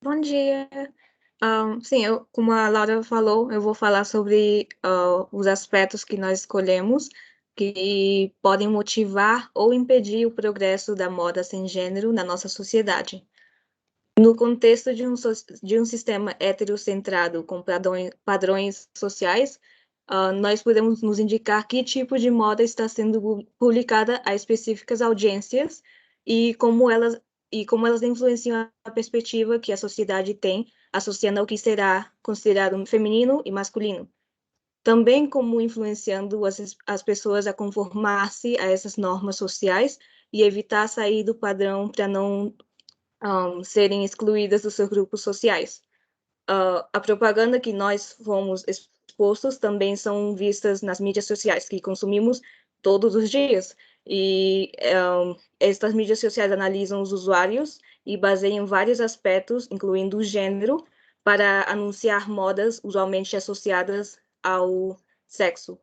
Bom dia. Sim, como a Laura falou, eu vou falar sobre os aspectos que nós escolhemos que podem motivar ou impedir o progresso da moda sem gênero na nossa sociedade. No contexto de um sistema heterocentrado com padrões sociais, nós podemos nos indicar que tipo de moda está sendo publicada a específicas audiências e como elas influenciam a perspectiva que a sociedade tem, associando ao que será considerado feminino e masculino. Também como influenciando as pessoas a conformar-se a essas normas sociais e evitar sair do padrão para não serem excluídas dos seus grupos sociais. A propaganda que nós fomos expostos também são vistas nas mídias sociais, que consumimos todos os dias. E estas mídias sociais analisam os usuários e baseiam vários aspectos, incluindo o gênero, para anunciar modas usualmente associadas ao sexo.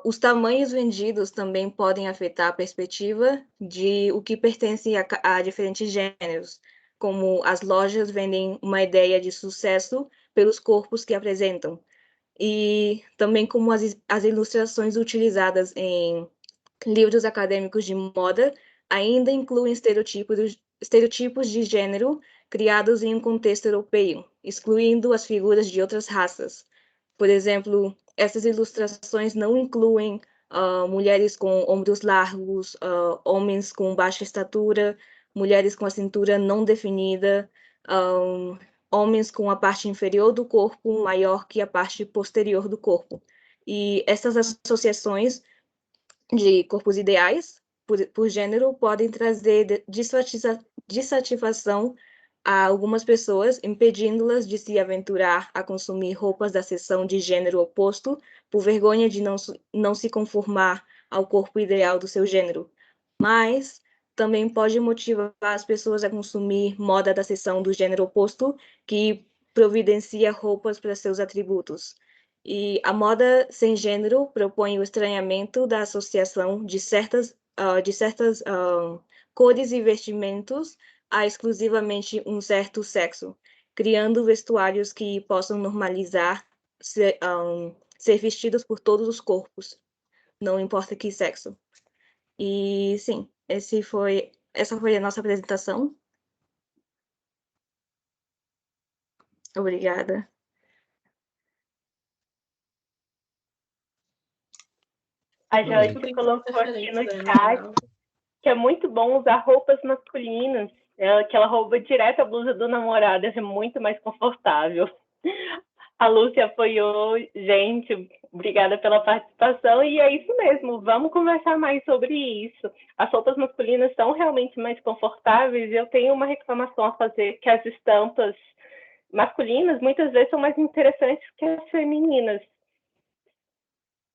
Os tamanhos vendidos também podem afetar a perspectiva de o que pertence a diferentes gêneros, como as lojas vendem uma ideia de sucesso pelos corpos que apresentam, e também como as ilustrações utilizadas em livros acadêmicos de moda ainda incluem estereotipos de gênero criados em um contexto europeu, excluindo as figuras de outras raças. Por exemplo, essas ilustrações não incluem mulheres com ombros largos, homens com baixa estatura, mulheres com a cintura não definida, homens com a parte inferior do corpo maior que a parte posterior do corpo. E essas associações de corpos ideais por gênero podem trazer dissatisfação a algumas pessoas, impedindo-las de se aventurar a consumir roupas da seção de gênero oposto, por vergonha de não se conformar ao corpo ideal do seu gênero. Mas também pode motivar as pessoas a consumir moda da seção do gênero oposto, que providencia roupas para seus atributos. E a moda sem gênero propõe o estranhamento da associação de certas cores e vestimentos a exclusivamente um certo sexo, criando vestuários que possam normalizar ser vestidos por todos os corpos, não importa que sexo. E sim, essa foi a nossa apresentação. Obrigada. A Joyce colocou aqui no chat que é muito bom usar roupas masculinas, que ela rouba direto a blusa do namorado, é muito mais confortável. A Lúcia apoiou, gente, obrigada pela participação, e é isso mesmo, vamos conversar mais sobre isso. As roupas masculinas são realmente mais confortáveis, e eu tenho uma reclamação a fazer, que as estampas masculinas muitas vezes são mais interessantes que as femininas.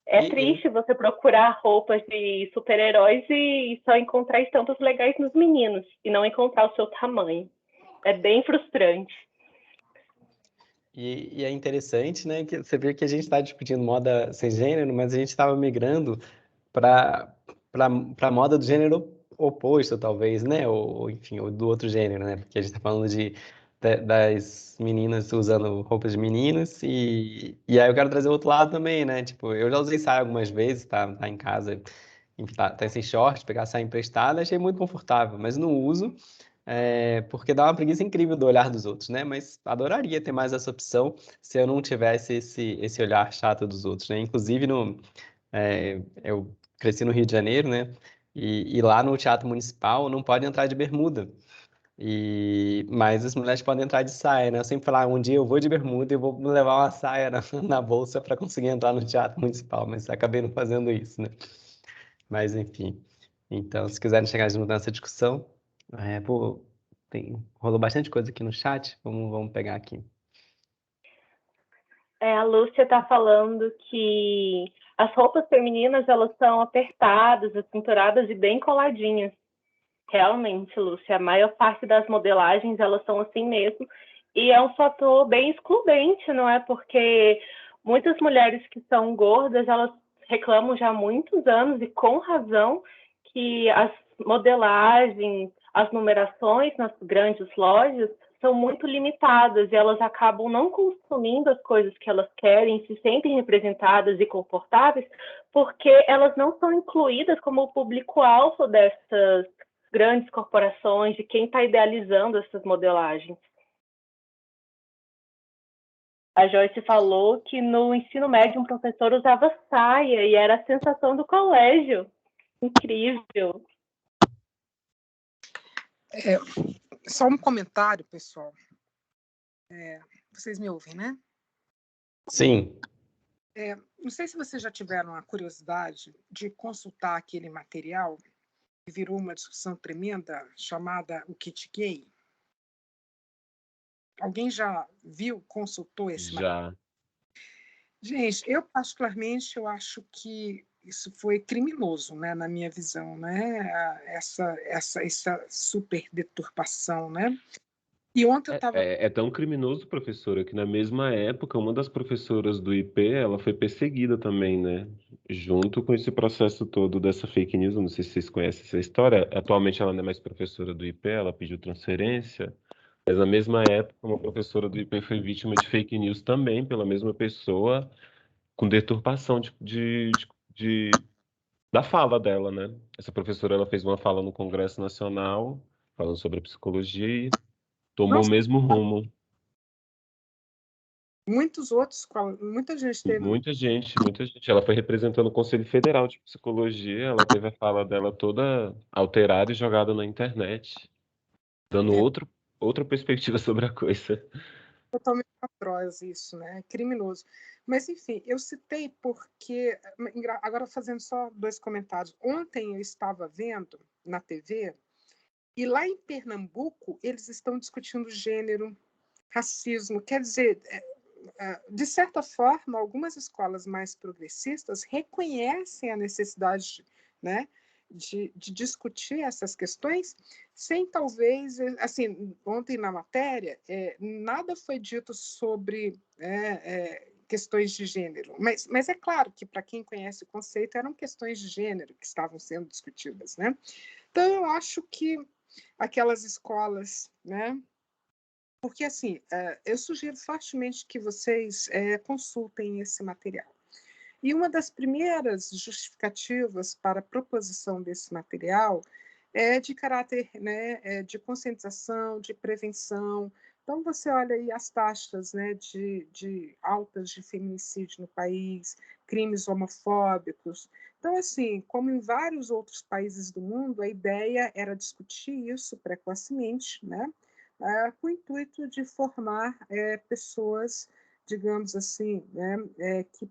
É triste você procurar roupas de super-heróis e só encontrar estampas legais nos meninos e não encontrar o seu tamanho. É bem frustrante. E é interessante, né, que você vê que a gente está discutindo moda sem gênero, mas a gente estava migrando para a moda do gênero oposto, talvez, né, ou enfim, ou do outro gênero, né, porque a gente está falando das meninas usando roupas de meninos, e aí eu quero trazer o outro lado também, né, tipo, eu já usei saia algumas vezes, tá em casa, enfim, tá sem short, pegar saia emprestada, achei muito confortável, mas não uso, porque dá uma preguiça incrível do olhar dos outros, né, mas adoraria ter mais essa opção se eu não tivesse esse olhar chato dos outros, né, inclusive eu cresci no Rio de Janeiro, né, e lá no Teatro Municipal não pode entrar de bermuda, mas as mulheres podem entrar de saia, né? Eu sempre falo, um dia eu vou de bermuda e vou levar uma saia na bolsa para conseguir entrar no Teatro Municipal, mas acabei não fazendo isso, né? Mas enfim. Então, se quiserem chegar junto nessa discussão, rolou bastante coisa aqui no chat, vamos pegar aqui. A Lúcia está falando que as roupas femininas, elas são apertadas, acinturadas e bem coladinhas. Realmente, Lúcia, a maior parte das modelagens, elas são assim mesmo, e é um fator bem excludente, não é? Porque muitas mulheres que são gordas, elas reclamam já há muitos anos, e com razão, que as modelagens, as numerações nas grandes lojas são muito limitadas, e elas acabam não consumindo as coisas que elas querem, se sentem representadas e confortáveis, porque elas não são incluídas como o público-alvo dessas grandes corporações, de quem está idealizando essas modelagens. A Joyce falou que no ensino médio um professor usava saia e era a sensação do colégio. Incrível. Só um comentário, pessoal. Vocês me ouvem, né? Sim. Não sei se vocês já tiveram a curiosidade de consultar aquele material que virou uma discussão tremenda, chamada o kit gay. Alguém já viu, consultou esse material? Já. Gente, eu particularmente eu acho que isso foi criminoso, né, na minha visão, né? Essa super deturpação, né? E ontem eu estava... É tão criminoso, professora, que na mesma época, uma das professoras do IP, ela foi perseguida também, né? Junto com esse processo todo dessa fake news, eu não sei se vocês conhecem essa história. Atualmente ela não é mais professora do IP, ela pediu transferência. Mas na mesma época, uma professora do IP foi vítima de fake news também, pela mesma pessoa, com deturpação da fala dela, né? Essa professora, ela fez uma fala no Congresso Nacional, falando sobre psicologia e tomou o mesmo rumo. Muita gente teve... Muita gente. Ela foi representando o Conselho Federal de Psicologia, ela teve a fala dela toda alterada e jogada na internet, dando outra perspectiva sobre a coisa. totalmente atroz isso, né? É criminoso. Mas, enfim, eu citei porque... Agora, fazendo só 2 comentários. Ontem eu estava vendo na TV, e lá em Pernambuco, eles estão discutindo gênero, racismo. Quer dizer, de certa forma, algumas escolas mais progressistas reconhecem a necessidade, né, de discutir essas questões, sem talvez, assim, ontem na matéria, nada foi dito sobre questões de gênero, mas é claro que, para quem conhece o conceito, eram questões de gênero que estavam sendo discutidas, né? Então, eu acho que aquelas escolas, né? Porque, assim, eu sugiro fortemente que vocês consultem esse material. E uma das primeiras justificativas para a proposição desse material é de caráter, né, de conscientização, de prevenção. Então, você olha aí as taxas, né, de altas de feminicídio no país, crimes homofóbicos. Então, assim, como em vários outros países do mundo, a ideia era discutir isso precocemente, né, com o intuito de formar pessoas, digamos assim, né, que,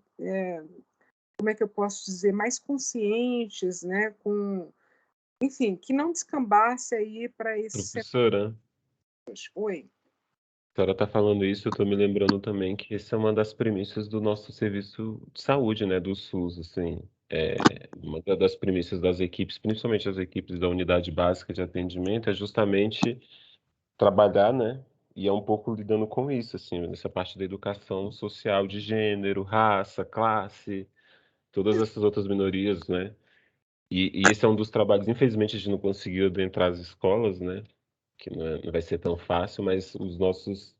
como é que eu posso dizer, mais conscientes, né, enfim, que não descambasse aí para esse Professora, Oi. a senhora está falando isso, eu estou me lembrando também que essa é uma das premissas do nosso serviço de saúde, né, do SUS, assim. Uma das premissas das equipes, principalmente as equipes da unidade básica de atendimento, é justamente trabalhar, né, e é um pouco lidando com isso, assim, nessa parte da educação social de gênero, raça, classe, todas essas outras minorias, né? E esse é um dos trabalhos, infelizmente a gente não conseguiu adentrar as escolas, né? Que não vai ser tão fácil, mas os nossos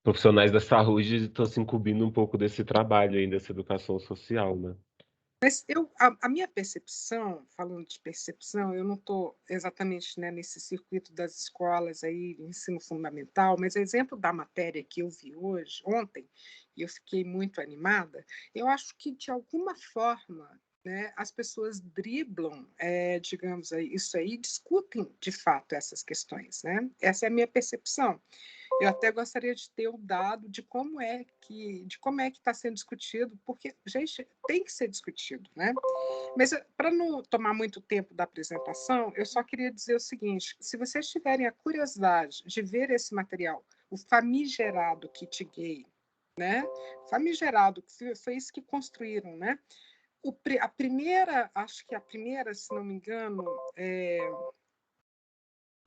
profissionais da saúde estão se incumbindo um pouco desse trabalho aí, dessa educação social, né? Mas a minha percepção, falando de percepção, eu não estou exatamente, né, nesse circuito das escolas aí, ensino fundamental, mas exemplo da matéria que eu vi ontem, e eu fiquei muito animada, eu acho que, de alguma forma, né, as pessoas driblam, digamos, isso aí, discutem, de fato, essas questões, né? Essa é a minha percepção. Eu até gostaria de ter o dado de como é que está sendo discutido, porque, gente, tem que ser discutido, né? Mas, para não tomar muito tempo da apresentação, eu só queria dizer o seguinte: se vocês tiverem a curiosidade de ver esse material, o famigerado kit gay, né? Famigerado, foi isso que construíram, né? A primeira, acho que a primeira, se não me engano,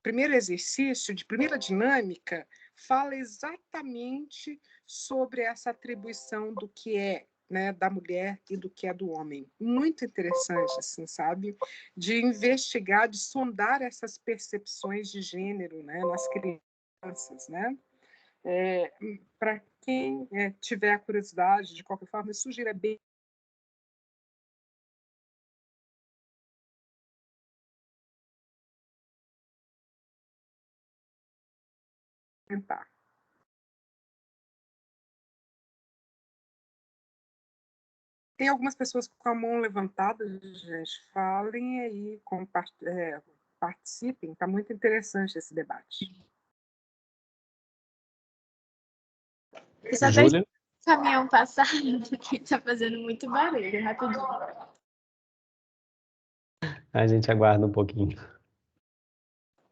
primeiro exercício, de primeira dinâmica, fala exatamente sobre essa atribuição do que é, né, da mulher e do que é do homem. Muito interessante, assim, sabe? De investigar, de sondar essas percepções de gênero, né, nas crianças, né? Para quem tiver a curiosidade, de qualquer forma, eu sugiro, é bem tentar. Tem algumas pessoas com a mão levantada, gente. Falem aí, participem. Está muito interessante esse debate. Eu só vejo o caminhão passar, que está fazendo muito barulho, rapidinho. A gente aguarda um pouquinho.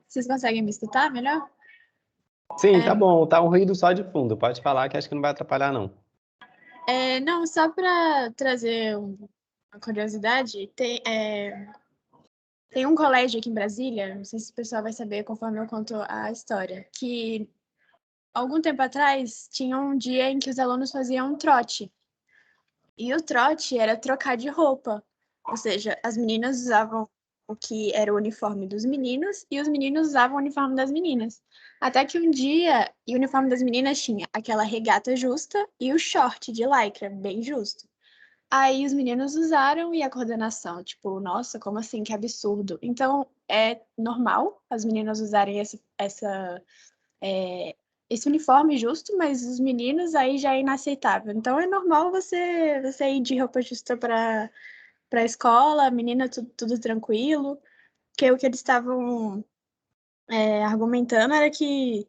Vocês conseguem me escutar melhor? Sim, tá bom. Tá um ruído só de fundo. Pode falar que acho que não vai atrapalhar, não. Não, só para trazer uma curiosidade, tem um colégio aqui em Brasília, não sei se o pessoal vai saber conforme eu conto a história, que algum tempo atrás tinha um dia em que os alunos faziam um trote. E o trote era trocar de roupa. Ou seja, as meninas usavam o que era o uniforme dos meninos e os meninos usavam o uniforme das meninas. Até que um dia, o uniforme das meninas tinha aquela regata justa e o short de lycra, bem justo. Aí os meninos usaram e a coordenação, tipo, nossa, como assim? Que absurdo. Então, é normal as meninas usarem esse uniforme justo, mas os meninos aí já é inaceitável. Então, é normal você ir de roupa justa para a escola, a menina tudo tranquilo, que o que eles estavam argumentando era que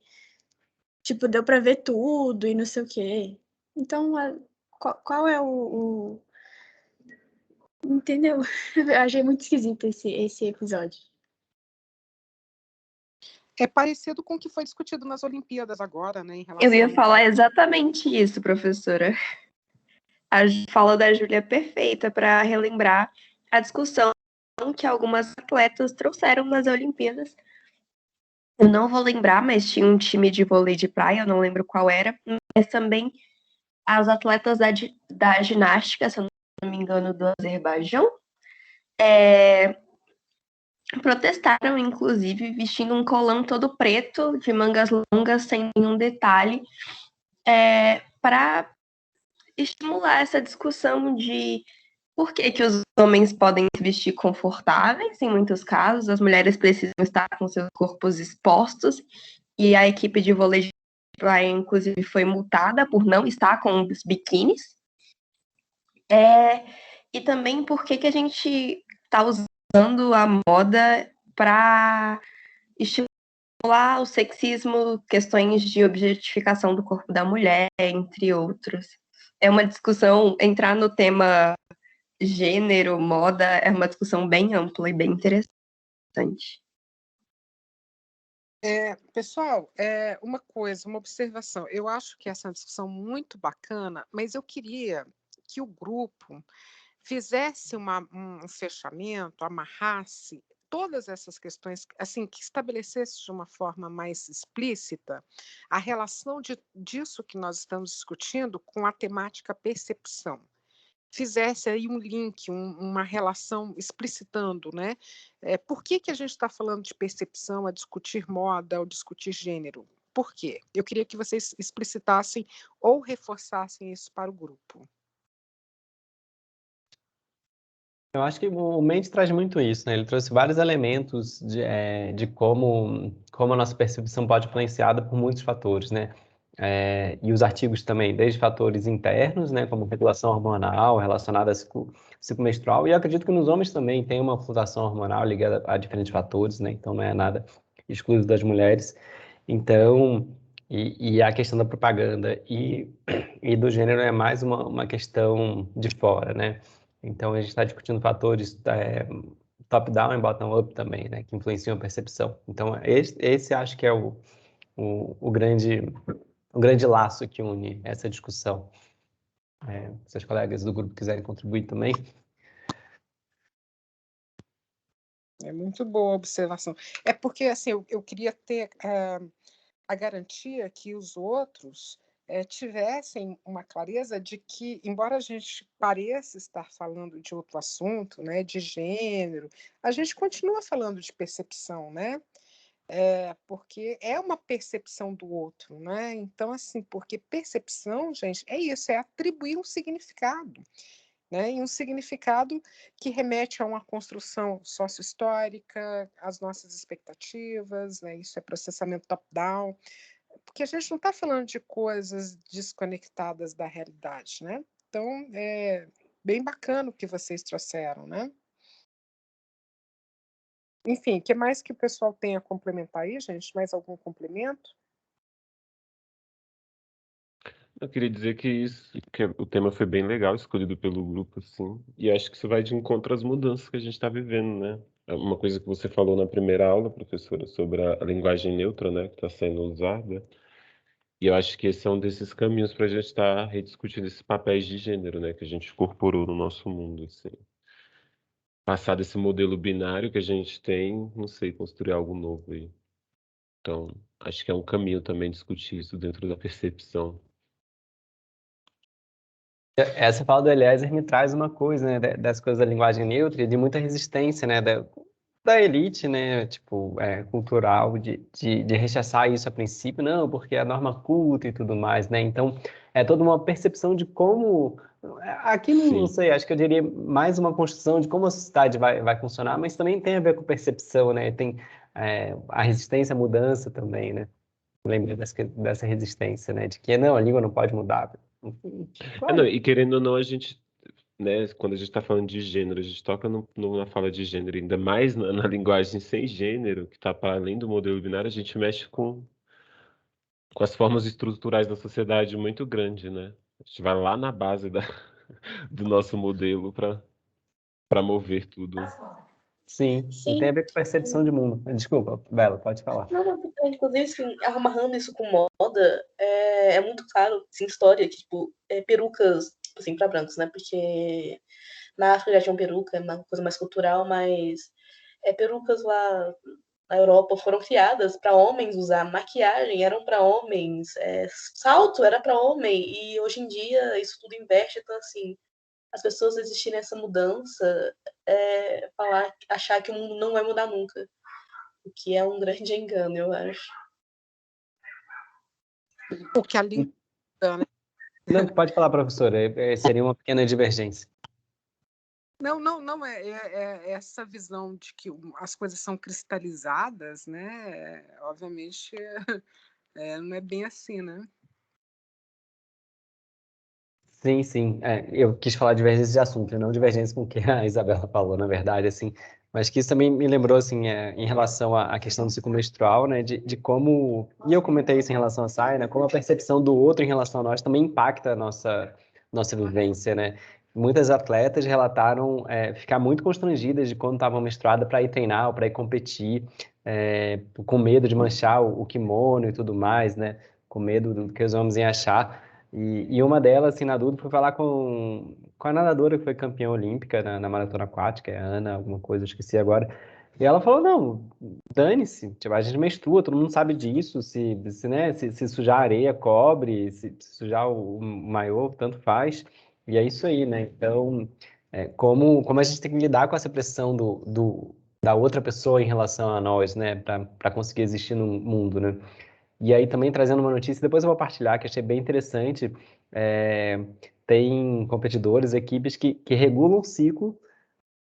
tipo, deu pra ver tudo e não sei o quê. Então, qual é Entendeu? Eu achei muito esquisito esse episódio. É parecido com o que foi discutido nas Olimpíadas agora, né? Em Eu ia relação falar exatamente isso, professora. A fala da Júlia é perfeita para relembrar a discussão que algumas atletas trouxeram nas Olimpíadas. Eu não vou lembrar, mas tinha um time de vôlei de praia, eu não lembro qual era, mas também as atletas da ginástica, se eu não me engano, do Azerbaijão, protestaram, inclusive, vestindo um colã todo preto, de mangas longas, sem nenhum detalhe, para estimular essa discussão de por que os homens podem se vestir confortáveis, em muitos casos, as mulheres precisam estar com seus corpos expostos, e a equipe de vôlei de praia, inclusive, foi multada por não estar com os biquínis. E também por que a gente está usando a moda para estimular o sexismo, questões de objetificação do corpo da mulher, entre outros. É uma discussão, entrar no tema gênero, moda, é uma discussão bem ampla e bem interessante. Pessoal, uma observação. Eu acho que essa é uma discussão muito bacana, mas eu queria que o grupo fizesse um fechamento, amarrasse todas essas questões, assim, que estabelecesse de uma forma mais explícita a relação disso que nós estamos discutindo com a temática percepção. Fizesse aí um link, uma relação explicitando, né? Por que a gente está falando de percepção, a discutir moda, ou discutir gênero? Por quê? Eu queria que vocês explicitassem ou reforçassem isso para o grupo. Eu acho que o Mendes traz muito isso, né? Ele trouxe vários elementos de como a nossa percepção pode ser influenciada por muitos fatores, né? E os artigos também, desde fatores internos, né, como regulação hormonal relacionada a ciclo menstrual, e eu acredito que nos homens também tem uma flutuação hormonal ligada a diferentes fatores, né? Então não é nada exclusivo das mulheres. Então, e a questão da propaganda e do gênero é mais uma questão de fora, né? Então, a gente está discutindo fatores top-down e bottom-up também, né, que influenciam a percepção. Então, esse acho que é o grande laço que une essa discussão. Se os colegas do grupo quiserem contribuir também. É muito boa a observação. É porque, assim, eu queria ter a garantia que os outros tivessem uma clareza de que, embora a gente pareça estar falando de outro assunto, né, de gênero, a gente continua falando de percepção, né? Porque é uma percepção do outro, né? Então, assim, porque percepção, gente, é isso, é atribuir um significado, né? E um significado que remete a uma construção sócio-histórica, às nossas expectativas, né? Isso é processamento top-down, porque a gente não está falando de coisas desconectadas da realidade, né? Então, é bem bacana o que vocês trouxeram, né? Enfim, o que mais que o pessoal tem a complementar aí, gente? Mais algum complemento? Eu queria dizer que o tema foi bem legal, escolhido pelo grupo, assim, e acho que isso vai de encontro às mudanças que a gente está vivendo, né? Uma coisa que você falou na primeira aula, professora, sobre a linguagem neutra, né, que está sendo usada, e eu acho que esse é um desses caminhos para a gente estar rediscutindo esses papéis de gênero, né, que a gente incorporou no nosso mundo, assim. Passar desse modelo binário que a gente tem, não sei, construir algo novo aí. Então, acho que é um caminho também discutir isso dentro da percepção. Essa fala do Eliezer me traz uma coisa, né, das coisas da linguagem neutra e de muita resistência, né, da elite, né, tipo, cultural, de rechaçar isso a princípio, não, porque é a norma culta e tudo mais, né, então é toda uma percepção de como, aqui não sei, acho que eu diria mais uma construção de como a sociedade vai funcionar, mas também tem a ver com percepção, né, tem a resistência à mudança também, né, lembro dessa resistência, né, de que não, a língua não pode mudar. Não, e querendo ou não, a gente, né, quando a gente está falando de gênero, a gente toca na fala de gênero, ainda mais na linguagem sem gênero, que está para além do modelo binário, a gente mexe com com as formas estruturais da sociedade muito grande, né? A gente vai lá na base do nosso modelo para mover tudo. Sim, e tem a ver com percepção de mundo. Desculpa, Bela, pode falar. Não, inclusive, assim, amarrando isso com moda, é muito claro, assim, história, que, tipo, perucas, assim, pra brancos, né? Porque na África já tinham peruca, é uma coisa mais cultural, mas perucas lá na Europa foram criadas para homens usar, maquiagem eram para homens, salto era para homem, e hoje em dia isso tudo inverte, então, assim, as pessoas existirem essa mudança, achar que o mundo não vai mudar nunca. O que é um grande engano, eu acho. Porque a língua, né? Não, pode falar, professora. Seria uma pequena divergência. Não, é essa visão de que as coisas são cristalizadas, né? Obviamente, não é bem assim, né? Sim, sim. Eu quis falar divergência de assunto, não divergência com o que a Isabela falou, na verdade, assim. Mas que isso também me lembrou, assim, em relação à questão do ciclo menstrual, né, de como, e eu comentei isso em relação à Sai, né, como a percepção do outro em relação a nós também impacta a nossa vivência, né. Muitas atletas relataram ficar muito constrangidas de quando estavam menstruadas para ir treinar ou para ir competir, com medo de manchar o kimono e tudo mais, né, com medo do que os homens iam achar. E uma delas, assim, na dúvida, foi falar com a nadadora que foi campeã olímpica na maratona aquática, é a Ana, alguma coisa, eu esqueci agora. E ela falou, não, dane-se, tipo, a gente menstrua, todo mundo sabe disso, se sujar a areia, cobre, se sujar o maiô, tanto faz. E é isso aí, né? Então, como a gente tem que lidar com essa pressão da outra pessoa em relação a nós, né? Para conseguir existir no mundo, né? E aí também trazendo uma notícia, depois eu vou partilhar, que achei bem interessante, tem competidores, equipes que regulam o ciclo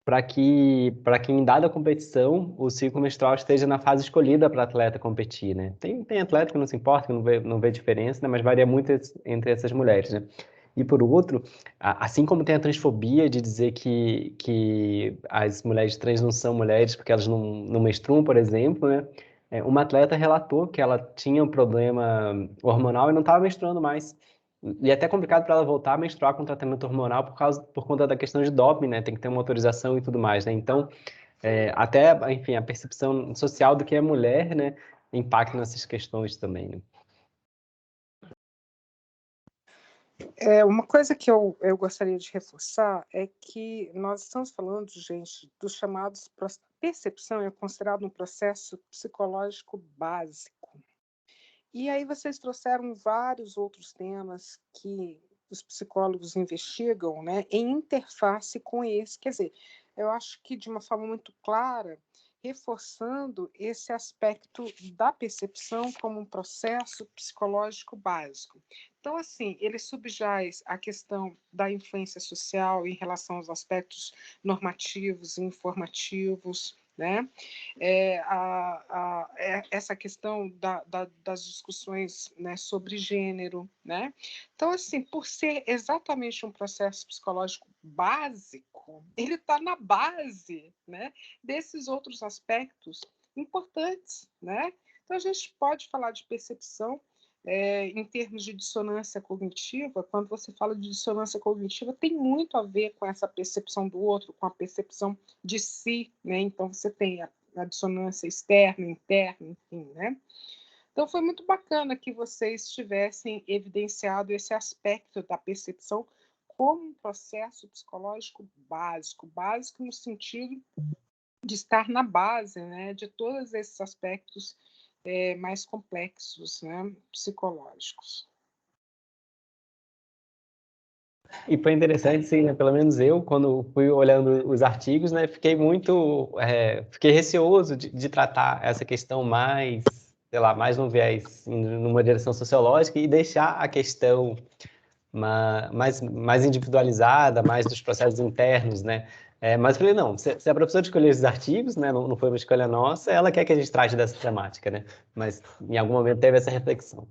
para que em dada competição o ciclo menstrual esteja na fase escolhida para atleta competir, né? Tem atleta que não se importa, que não vê diferença, né? Mas varia muito entre essas mulheres, né? E por outro, assim como tem a transfobia de dizer que as mulheres trans não são mulheres porque elas não menstruam, por exemplo, né? Uma atleta relatou que ela tinha um problema hormonal e não estava menstruando mais. E é até complicado para ela voltar a menstruar com tratamento hormonal por conta da questão de doping, né? Tem que ter uma autorização e tudo mais, né? Então, até, enfim, a percepção social do que é mulher, né? Impacta nessas questões também, né? Uma coisa que eu gostaria de reforçar é que nós estamos falando, gente, dos chamados... Percepção é considerado um processo psicológico básico. E aí vocês trouxeram vários outros temas que os psicólogos investigam, né, em interface com esse. Quer dizer, eu acho que de uma forma muito clara, reforçando esse aspecto da percepção como um processo psicológico básico. Então, assim, ele subjaz a questão da influência social em relação aos aspectos normativos e informativos, né? Essa questão das discussões, né, sobre gênero, né? Então, assim, por ser exatamente um processo psicológico básico, ele está na base, né, desses outros aspectos importantes, né? Então, a gente pode falar de percepção em termos de dissonância cognitiva. Quando você fala de dissonância cognitiva, tem muito a ver com essa percepção do outro, com a percepção de si, né? Então, você tem a dissonância externa, interna, enfim, né? Então, foi muito bacana que vocês tivessem evidenciado esse aspecto da percepção como um processo psicológico básico no sentido de estar na base, né, de todos esses aspectos mais complexos, né, psicológicos. E foi interessante, sim, né? Pelo menos eu, quando fui olhando os artigos, né, fiquei receoso de tratar essa questão mais, sei lá, mais num viés, numa direção sociológica e deixar a questão mais individualizada, mais dos processos internos, né? Mas eu falei, não, se a professora escolheu esses artigos, né, não foi uma escolha nossa, ela quer que a gente trate dessa temática, né? Mas em algum momento teve essa reflexão.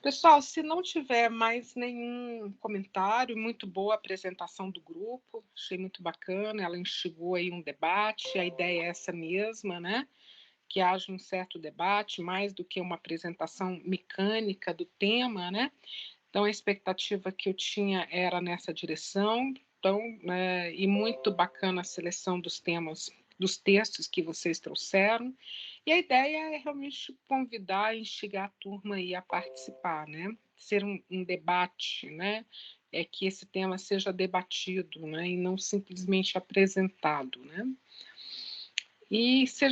Pessoal, se não tiver mais nenhum comentário, muito boa a apresentação do grupo, achei muito bacana, ela instigou aí um debate, a ideia é essa mesma, né? que haja um certo debate, mais do que uma apresentação mecânica do tema, né? Então, a expectativa que eu tinha era nessa direção. Então, e muito bacana a seleção dos temas, dos textos que vocês trouxeram. E a ideia é realmente convidar, instigar a turma aí a participar, né? Ser um debate, né? É que esse tema seja debatido, né? E não simplesmente apresentado, né? E se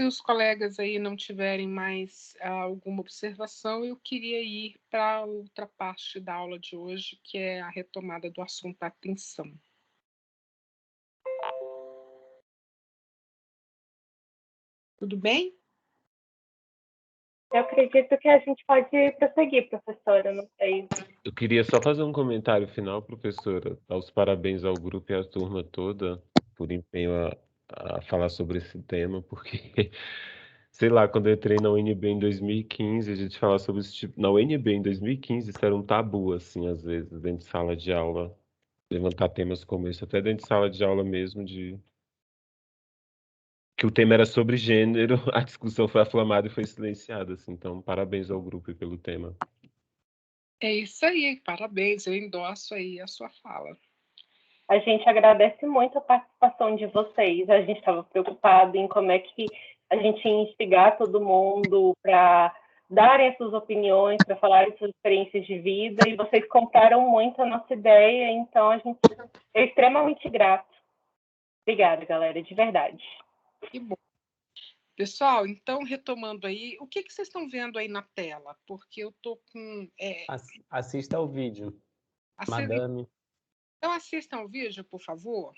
os colegas aí não tiverem mais alguma observação, eu queria ir para a outra parte da aula de hoje, que é a retomada do assunto atenção. Tudo bem? Eu acredito que a gente pode prosseguir, professora, não sei. Eu queria só fazer um comentário final, professora. Dar os parabéns ao grupo e à turma toda por empenho a falar sobre esse tema, porque, sei lá, quando eu entrei na UNB em 2015, a gente falava sobre esse tipo. Na UNB em 2015, isso era um tabu, assim, às vezes, dentro de sala de aula. Levantar temas como esse, até dentro de sala de aula mesmo, de que o tema era sobre gênero, a discussão foi aflamada e foi silenciada, assim. Então, parabéns ao grupo e pelo tema. É isso aí, parabéns, eu endosso aí a sua fala. A gente agradece muito a participação de vocês. A gente estava preocupado em como é que a gente ia instigar todo mundo para darem as suas opiniões, para falarem suas experiências de vida, e vocês compraram muito a nossa ideia, então a gente é extremamente grato. Obrigada, galera, de verdade. Que bom. Pessoal, então, retomando aí, o que vocês estão vendo aí na tela? Porque eu estou com... Assista ao vídeo, madame. Então, assistam ao vídeo, por favor.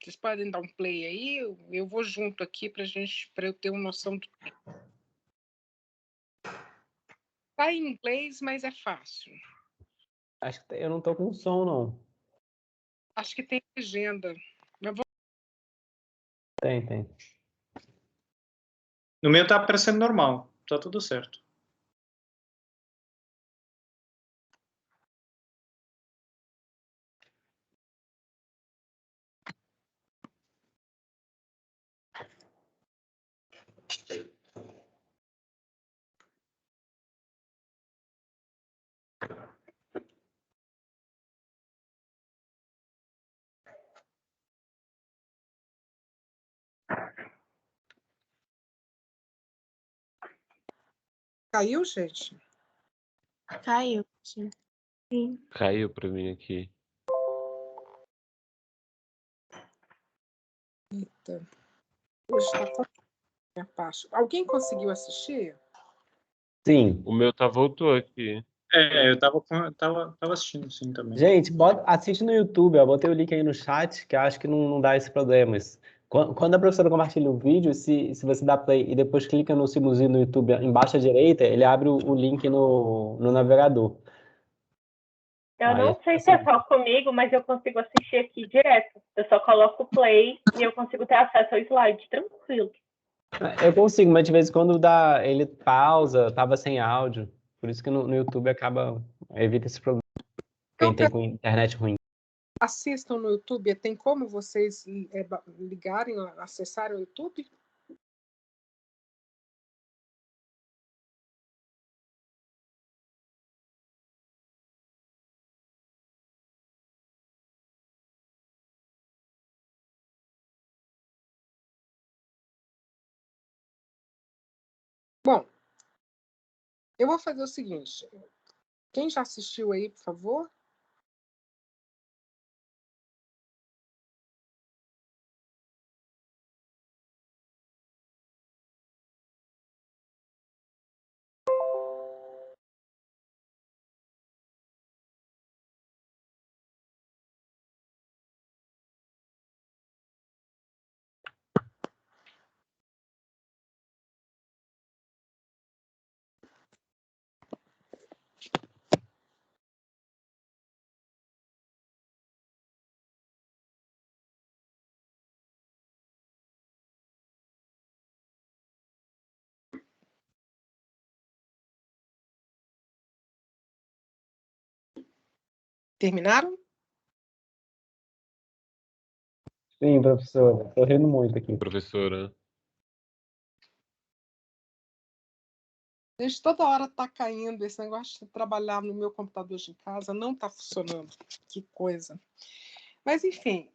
Vocês podem dar um play aí, eu vou junto aqui para eu ter uma noção do tempo. Está em inglês, mas é fácil. Acho que eu não estou com som, não. Acho que tem legenda. Tem. No meu tá aparecendo normal, tá tudo certo. Caiu, gente? Caiu. Sim. Caiu para mim aqui. Eita. Hoje está com minha parte. Alguém conseguiu assistir? Sim. O meu voltou aqui. Eu tava assistindo sim também. Gente, assiste no YouTube, eu botei o link aí no chat, que eu acho que não dá esse problema. Quando a professora compartilha o vídeo, se você dá play e depois clica no símbolozinho no YouTube embaixo à direita, ele abre o link no navegador. Eu não sei se é só comigo, mas eu consigo assistir aqui direto. Eu só coloco o play e eu consigo ter acesso ao slide, tranquilo. Eu consigo, mas de vez em quando ele pausa, tava sem áudio. Por isso que no YouTube evita esse problema. Quem tem com internet ruim. Assistam no YouTube. Tem como vocês ligarem, acessarem o YouTube? Bom, eu vou fazer o seguinte. Quem já assistiu aí, por favor? Terminaram? Sim, professora. Estou rindo muito aqui. Professora. Gente, toda hora tá caindo esse negócio de trabalhar no meu computador de casa, não tá funcionando. Que coisa. Mas, enfim,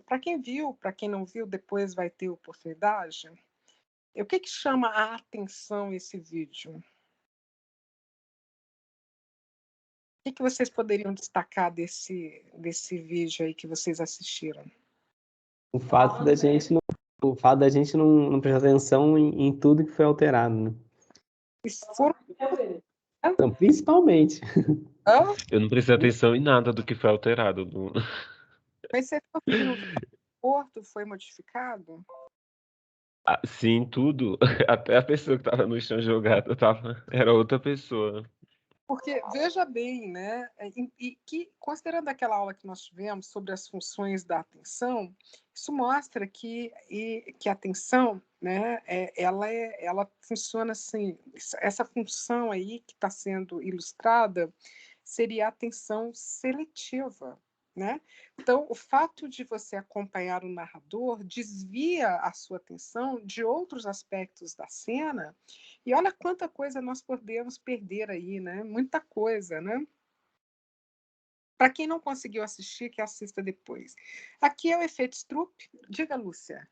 para quem viu, para quem não viu, depois vai ter oportunidade. O que chama a atenção esse vídeo? O que vocês poderiam destacar desse vídeo aí que vocês assistiram? O fato da gente não prestar atenção em tudo que foi alterado, né? Então, principalmente. Eu não prestei atenção em nada do que foi alterado. Mas você falou que no aeroporto foi modificado? Ah, sim, tudo. Até a pessoa que estava no chão jogada era outra pessoa. Porque, veja bem, né? Considerando aquela aula que nós tivemos sobre as funções da atenção, isso mostra que a atenção, né, ela funciona assim, essa função aí que está sendo ilustrada seria a atenção seletiva, né? Então, o fato de você acompanhar o narrador desvia a sua atenção de outros aspectos da cena, e olha quanta coisa nós podemos perder aí, né? Muita coisa, né? Para quem não conseguiu assistir, que assista depois. Aqui é o efeito Stroop. Diga, Lúcia.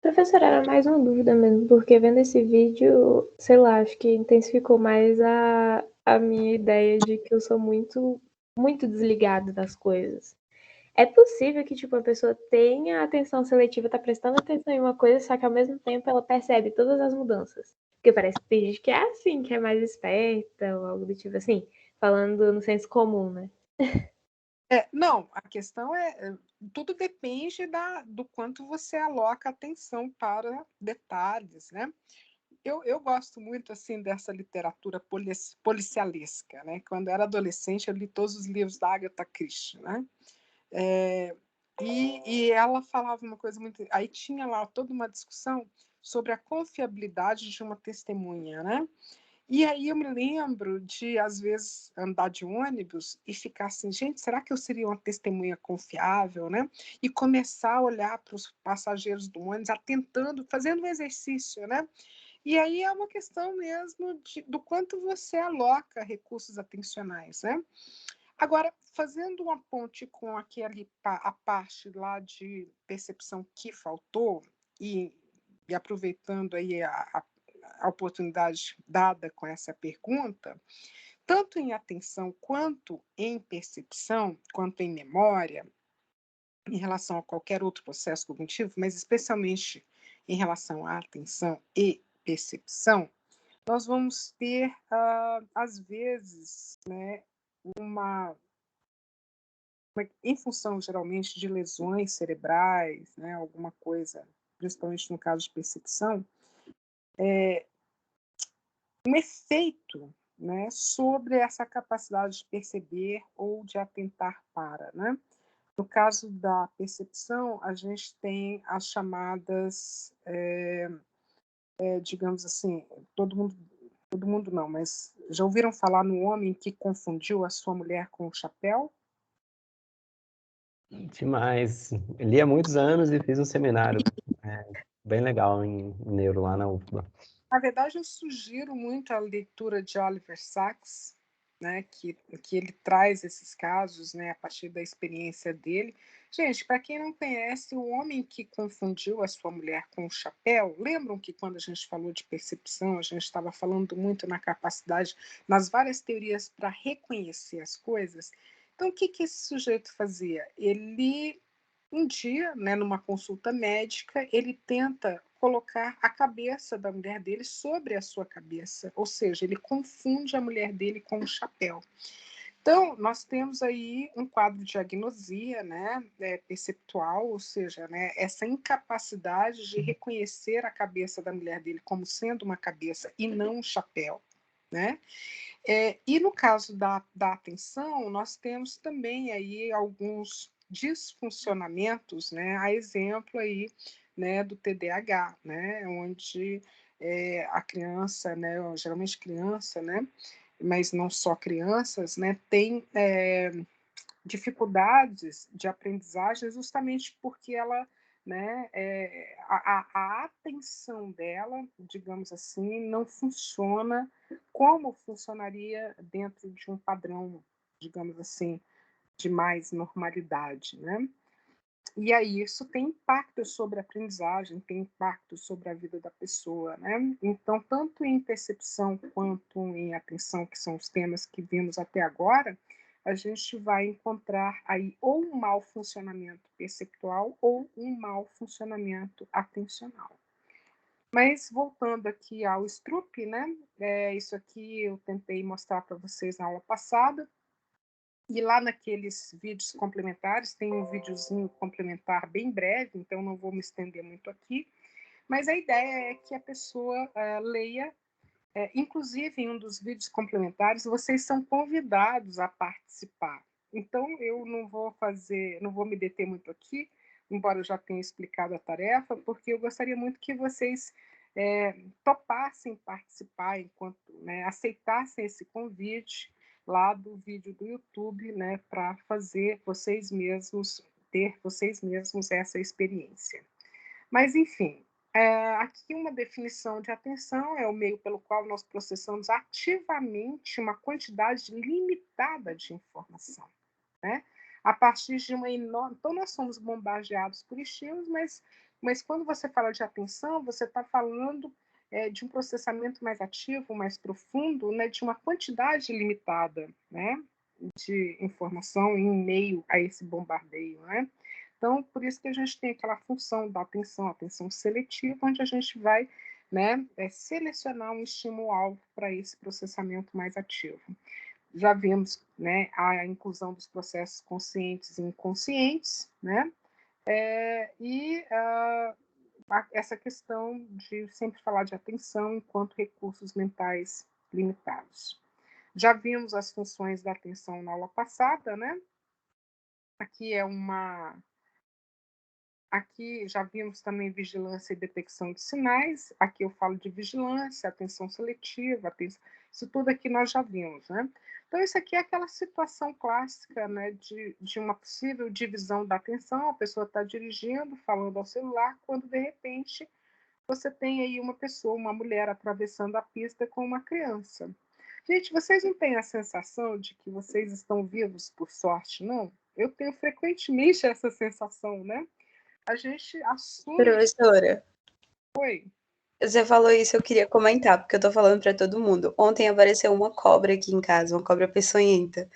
Professora, era mais uma dúvida mesmo, porque vendo esse vídeo, sei lá, acho que intensificou mais a minha ideia de que eu sou muito, muito desligada das coisas. É possível que, tipo, a pessoa tenha atenção seletiva, tá prestando atenção em uma coisa, só que ao mesmo tempo ela percebe todas as mudanças. Porque parece que tem gente que é assim, que é mais esperta, ou algo do tipo assim, falando no senso comum, né? Não, a questão tudo depende do quanto você aloca atenção para detalhes, né? Eu gosto muito assim dessa literatura policialesca, né? Quando eu era adolescente, eu li todos os livros da Agatha Christie, né? E ela falava uma coisa muito... Aí tinha lá toda uma discussão sobre a confiabilidade de uma testemunha, né? E aí eu me lembro de, às vezes, andar de ônibus e ficar assim, gente, será que eu seria uma testemunha confiável, né? E começar a olhar para os passageiros do ônibus, fazendo um exercício, né? E aí é uma questão mesmo do quanto você aloca recursos atencionais, né? Agora, fazendo uma ponte com a parte lá de percepção que faltou e aproveitando aí a oportunidade dada com essa pergunta, tanto em atenção quanto em percepção, quanto em memória, em relação a qualquer outro processo cognitivo, mas especialmente em relação à atenção e percepção, nós vamos ter, às vezes, né, em função, geralmente, de lesões cerebrais, né, alguma coisa, principalmente no caso de percepção, um efeito, né, sobre essa capacidade de perceber ou de atentar para, né? No caso da percepção, a gente tem as chamadas, digamos assim, todo mundo não, mas já ouviram falar no homem que confundiu a sua mulher com o chapéu? Demais. Eu li há muitos anos e fiz um seminário bem legal em neuro lá na UFBA. Na verdade, eu sugiro muito a leitura de Oliver Sacks, né, que ele traz esses casos, né, a partir da experiência dele. Gente, para quem não conhece, o homem que confundiu a sua mulher com o chapéu, lembram que quando a gente falou de percepção, a gente estava falando muito na capacidade, nas várias teorias para reconhecer as coisas? Então, o que esse sujeito fazia? Ele, um dia, né, numa consulta médica, ele tenta colocar a cabeça da mulher dele sobre a sua cabeça, ou seja, ele confunde a mulher dele com o chapéu. Então, nós temos aí um quadro de agnosia, né, perceptual, ou seja, né, essa incapacidade de reconhecer a cabeça da mulher dele como sendo uma cabeça e não um chapéu, né? E no caso da atenção, nós temos também aí alguns disfuncionamentos, né, a exemplo aí, né, do TDAH, né, onde a criança, né, geralmente criança, né, mas não só crianças, né, tem dificuldades de aprendizagem justamente porque ela né, a atenção dela, digamos assim, não funciona como funcionaria dentro de um padrão, digamos assim, de mais normalidade, né? E aí isso tem impacto sobre a aprendizagem, tem impacto sobre a vida da pessoa, né? Então, tanto em percepção quanto em atenção, que são os temas que vimos até agora, a gente vai encontrar aí ou um mau funcionamento perceptual ou um mau funcionamento atencional. Mas voltando aqui ao Stroop, né? Isso aqui eu tentei mostrar para vocês na aula passada. E lá naqueles vídeos complementares, tem um videozinho complementar bem breve, então não vou me estender muito aqui, mas a ideia é que a pessoa leia, inclusive em um dos vídeos complementares, vocês são convidados a participar. Então eu não vou me deter muito aqui, embora eu já tenha explicado a tarefa, porque eu gostaria muito que vocês topassem participar, enquanto, né, aceitassem esse convite lá do vídeo do YouTube, né, para fazer ter vocês mesmos essa experiência. Mas, enfim, aqui uma definição de atenção é o meio pelo qual nós processamos ativamente uma quantidade limitada de informação, né? A partir de uma enorme... Então, nós somos bombardeados por estímulos, mas quando você fala de atenção, você está falando de um processamento mais ativo, mais profundo, né, de uma quantidade limitada, né, de informação em meio a esse bombardeio, né? Então, por isso que a gente tem aquela função da atenção, atenção seletiva, onde a gente vai, né, selecionar um estímulo-alvo para esse processamento mais ativo. Já vimos, né, a inclusão dos processos conscientes e inconscientes, né? Essa questão de sempre falar de atenção enquanto recursos mentais limitados. Já vimos as funções da atenção na aula passada, né? Aqui já vimos também vigilância e detecção de sinais. Aqui eu falo de vigilância, atenção seletiva, isso tudo aqui nós já vimos, né? Então, isso aqui é aquela situação clássica, né, de uma possível divisão da atenção. A pessoa está dirigindo, falando ao celular, quando, de repente, você tem aí uma pessoa, uma mulher, atravessando a pista com uma criança. Gente, vocês não têm a sensação de que vocês estão vivos por sorte, não? Eu tenho frequentemente essa sensação, né? A gente assume... Professora, Oi. você falou isso, eu queria comentar, porque eu tô falando para todo mundo. Ontem apareceu uma cobra aqui em casa, uma cobra peçonhenta.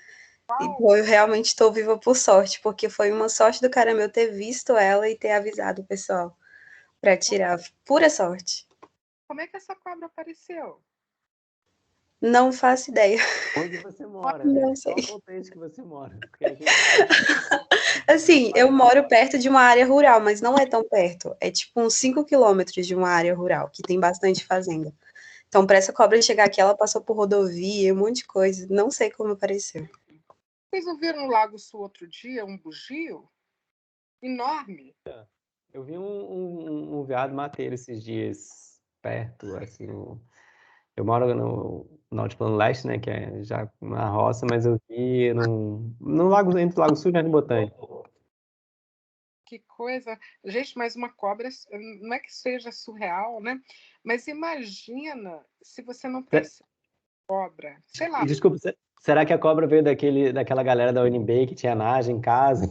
Então eu realmente estou viva por sorte, porque foi uma sorte do caramba eu ter visto ela e ter avisado o pessoal para tirar. Pura sorte. Como é que essa cobra apareceu? Não faço ideia. Onde você mora, Não né? sei. Qual o contexto que você mora? Porque a gente... Assim, eu moro perto de uma área rural, mas não é tão perto. É tipo uns 5 quilômetros de uma área rural, que tem bastante fazenda. Então, para essa cobra chegar aqui, ela passou por rodovia, um monte de coisa. Não sei como apareceu. Vocês não viram no Lago Sul outro dia um bugio enorme? Eu vi um veado mateiro esses dias perto, assim, eu moro no Altiplano Leste, né, que é já na roça, mas eu vi no Lago, entre o Lago Sul e o Jardim Botânico. Que coisa. Gente, mas uma cobra, não é que seja surreal, né? Mas imagina se você não percebe cobra. Sei lá. Desculpa, será que a cobra veio daquela galera da UNB que tinha Naja em casa?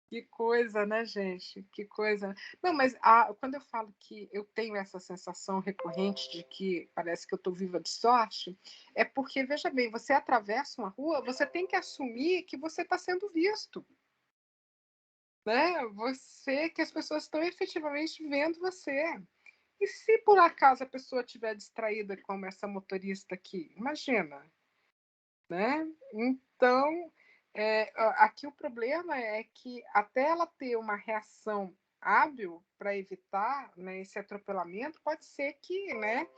Que coisa, né, gente? Que coisa. Não, mas quando eu falo que eu tenho essa sensação recorrente de que parece que eu estou viva de sorte, é porque, veja bem, você atravessa uma rua, você tem que assumir que você está sendo visto. Né? Que as pessoas estão efetivamente vendo você. E se por acaso a pessoa estiver distraída como essa motorista aqui? Imagina. Né? Então, aqui o problema é que até ela ter uma reação hábil para evitar, né, esse atropelamento, pode ser que, né,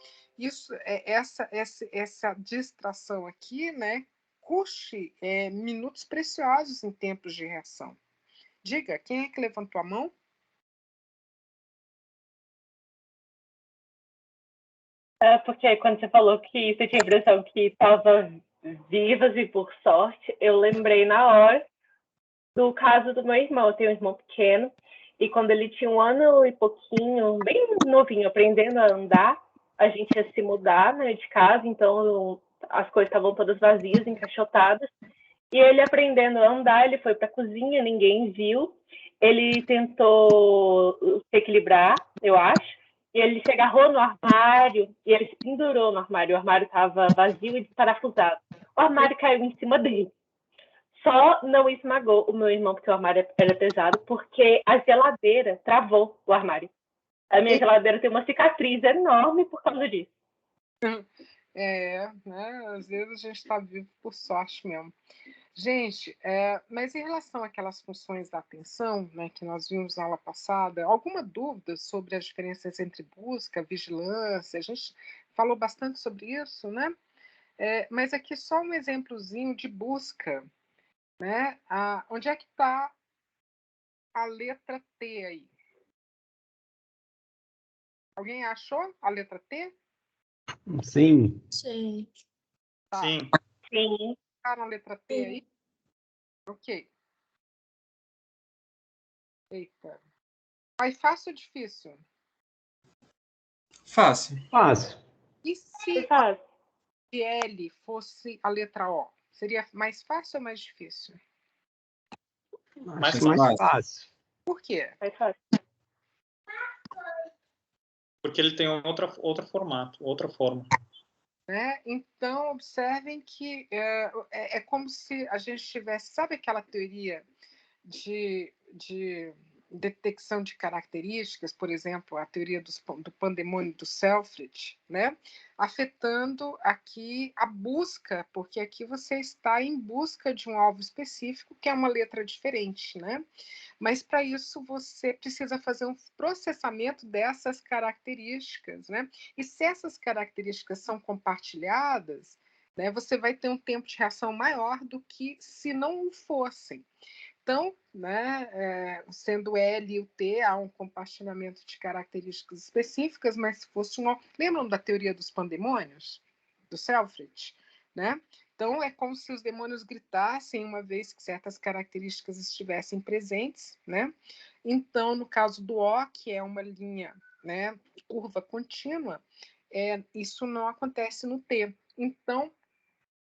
essa distração aqui, né, custe minutos preciosos em tempos de reação. Diga, quem é que levantou a mão? Porque quando você falou que você tinha a impressão que estava vivas e por sorte, eu lembrei na hora do caso do meu irmão. Eu tenho um irmão pequeno E quando ele tinha 1 ano e pouquinho, bem novinho, aprendendo a andar, a gente ia se mudar, né, de casa, então as coisas estavam todas vazias, encaixotadas. E ele aprendendo a andar, ele foi para a cozinha, ninguém viu. Ele tentou se equilibrar, eu acho. E ele se agarrou no armário e ele se pendurou no armário. O armário estava vazio e desparafusado. O armário caiu em cima dele. Só não esmagou o meu irmão, porque o armário era pesado, porque a geladeira travou o armário. A minha geladeira tem uma cicatriz enorme por causa disso. Né? Às vezes a gente está vivo por sorte mesmo. Gente, mas em relação àquelas funções da atenção, né, que nós vimos na aula passada, alguma dúvida sobre as diferenças entre busca, vigilância? A gente falou bastante sobre isso, né? Mas aqui só um exemplozinho de busca, né? Onde é que está a letra T aí? Alguém achou a letra T? Sim. Sim. Tá. Sim. Tá na letra T aí? Ok. Eita. Mas fácil ou difícil? Fácil. Fácil. E se a L fosse a letra O? Seria mais fácil ou mais difícil? Acho que mais fácil. Por quê? Mais fácil. Porque ele tem outro formato, outra forma. Né? Então, observem que é como se a gente tivesse... Sabe aquela teoria de detecção de características, por exemplo, a teoria do pandemônio do Selfridge, né? Afetando aqui a busca, porque aqui você está em busca de um alvo específico, que é uma letra diferente, né? Mas para isso você precisa fazer um processamento dessas características, né? E se essas características são compartilhadas, né, você vai ter um tempo de reação maior do que se não o fossem. Então, né, sendo L e o T, há um compartilhamento de características específicas, mas se fosse lembram da teoria dos pandemônios? Do Selfridge? Né? Então, é como se os demônios gritassem uma vez que certas características estivessem presentes. Né? Então, no caso do O, que é uma linha, né, curva contínua, isso não acontece no T. Então,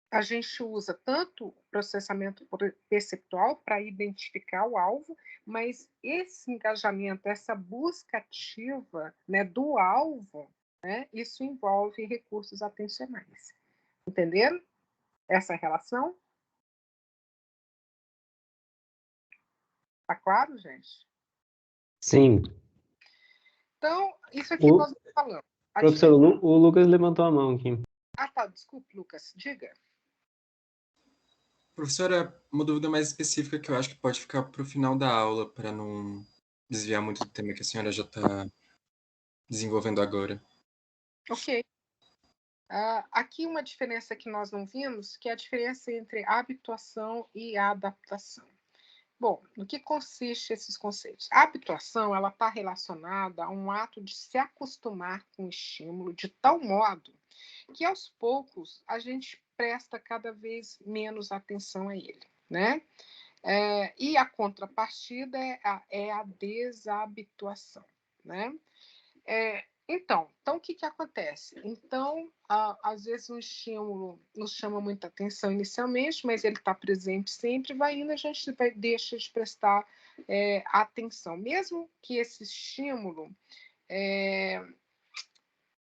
a gente usa tanto o processamento perceptual para identificar o alvo, mas esse engajamento, essa busca ativa, né, do alvo, né, isso envolve recursos atencionais. Entenderam essa relação? Tá claro, gente? Sim. Então, isso aqui nós estamos falando. Professor, o Lucas levantou a mão aqui. Ah, tá. Desculpe, Lucas. Diga. Professora, uma dúvida mais específica que eu acho que pode ficar para o final da aula, para não desviar muito do tema que a senhora já está desenvolvendo agora. Ok. Aqui uma diferença que nós não vimos, que é a diferença entre habituação e adaptação. Bom, no que consiste esses conceitos? A habituação ela está relacionada a um ato de se acostumar com o estímulo de tal modo que aos poucos a gente presta cada vez menos atenção a ele, né? E a contrapartida é a desabituação, né? Então, o que acontece? Então, às vezes um estímulo nos chama muita atenção inicialmente, mas ele está presente sempre, vai indo, a gente deixa de prestar atenção. Mesmo que esse estímulo,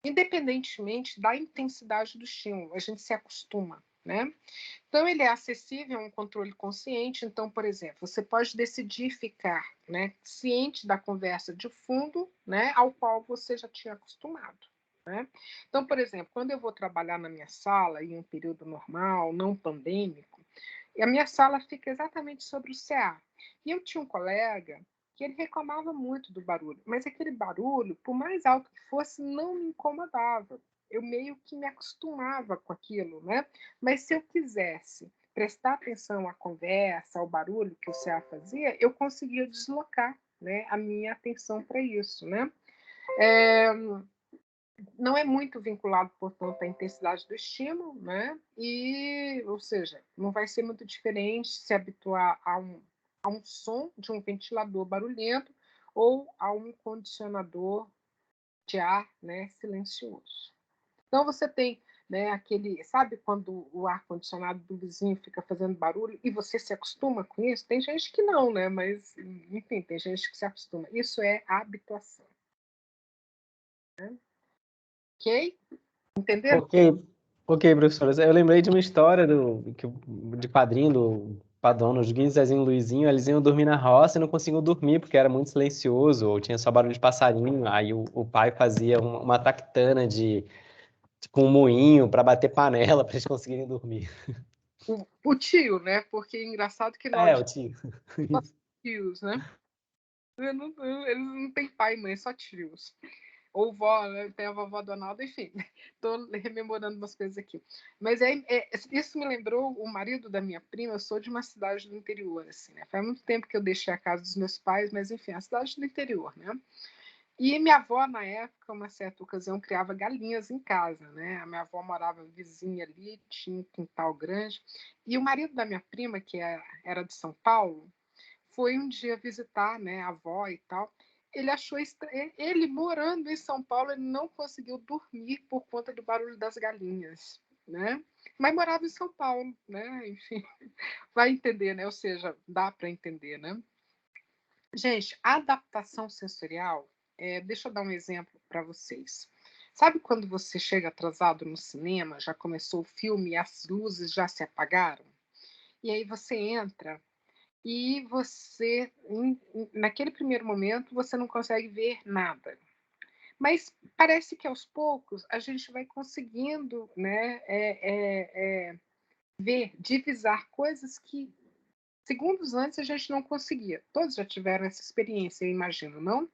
independentemente da intensidade do estímulo, a gente se acostuma, né? Então, ele é acessível a um controle consciente. Então, por exemplo, você pode decidir ficar, né, ciente da conversa de fundo, né, ao qual você já tinha acostumado. Né? Então, por exemplo, quando eu vou trabalhar na minha sala, em um período normal, não pandêmico, a minha sala fica exatamente sobre o CA. E eu tinha um colega que ele reclamava muito do barulho, mas aquele barulho, por mais alto que fosse, não me incomodava. Eu meio que me acostumava com aquilo, né? Mas se eu quisesse prestar atenção à conversa, ao barulho que o CA fazia, eu conseguia deslocar, né, a minha atenção para isso, né? Não é muito vinculado, portanto, à intensidade do estímulo, né? Ou seja, não vai ser muito diferente se habituar a um som de um ventilador barulhento ou a um condicionador de ar, né, silencioso. Então você tem, né, aquele, sabe quando o ar condicionado do vizinho fica fazendo barulho e você se acostuma com isso? Tem gente que não, né, mas enfim, tem gente que se acostuma. Isso é habituação. Né? Ok? Entenderam? Ok, professora. Eu lembrei de uma história de quadrinho do Padono, os Guinhos, Zezinho e Luizinho. Eles iam dormir na roça e não conseguiam dormir porque era muito silencioso, ou tinha só barulho de passarinho. Aí o pai fazia uma traquitana com um moinho para bater panela para eles conseguirem dormir. O tio, né? Porque é engraçado que É, nós o tio. somos tios, né? Eles não têm pai e mãe, só tios. Ou vó, né? Tem a vovó do Donaldo, enfim. Estou rememorando umas coisas aqui. Mas isso me lembrou o marido da minha prima. Eu sou de uma cidade do interior, assim, né? Faz muito tempo que eu deixei a casa dos meus pais, mas enfim, a cidade do interior, né? E minha avó, na época, uma certa ocasião, criava galinhas em casa, né? A minha avó morava vizinha ali, tinha um quintal grande. E o marido da minha prima, que era de São Paulo, foi um dia visitar, né, a avó e tal. Ele achou ele morando em São Paulo, ele não conseguiu dormir por conta do barulho das galinhas, né? Mas morava em São Paulo, né? Enfim, vai entender, né? Ou seja, dá para entender, né? Gente, a adaptação sensorial, deixa eu dar um exemplo para vocês. Sabe quando você chega atrasado no cinema, já começou o filme e as luzes já se apagaram? E aí você entra e você, naquele primeiro momento, você não consegue ver nada. Mas parece que aos poucos a gente vai conseguindo, né, ver, divisar coisas que segundos antes a gente não conseguia. Todos já tiveram essa experiência, eu imagino, não?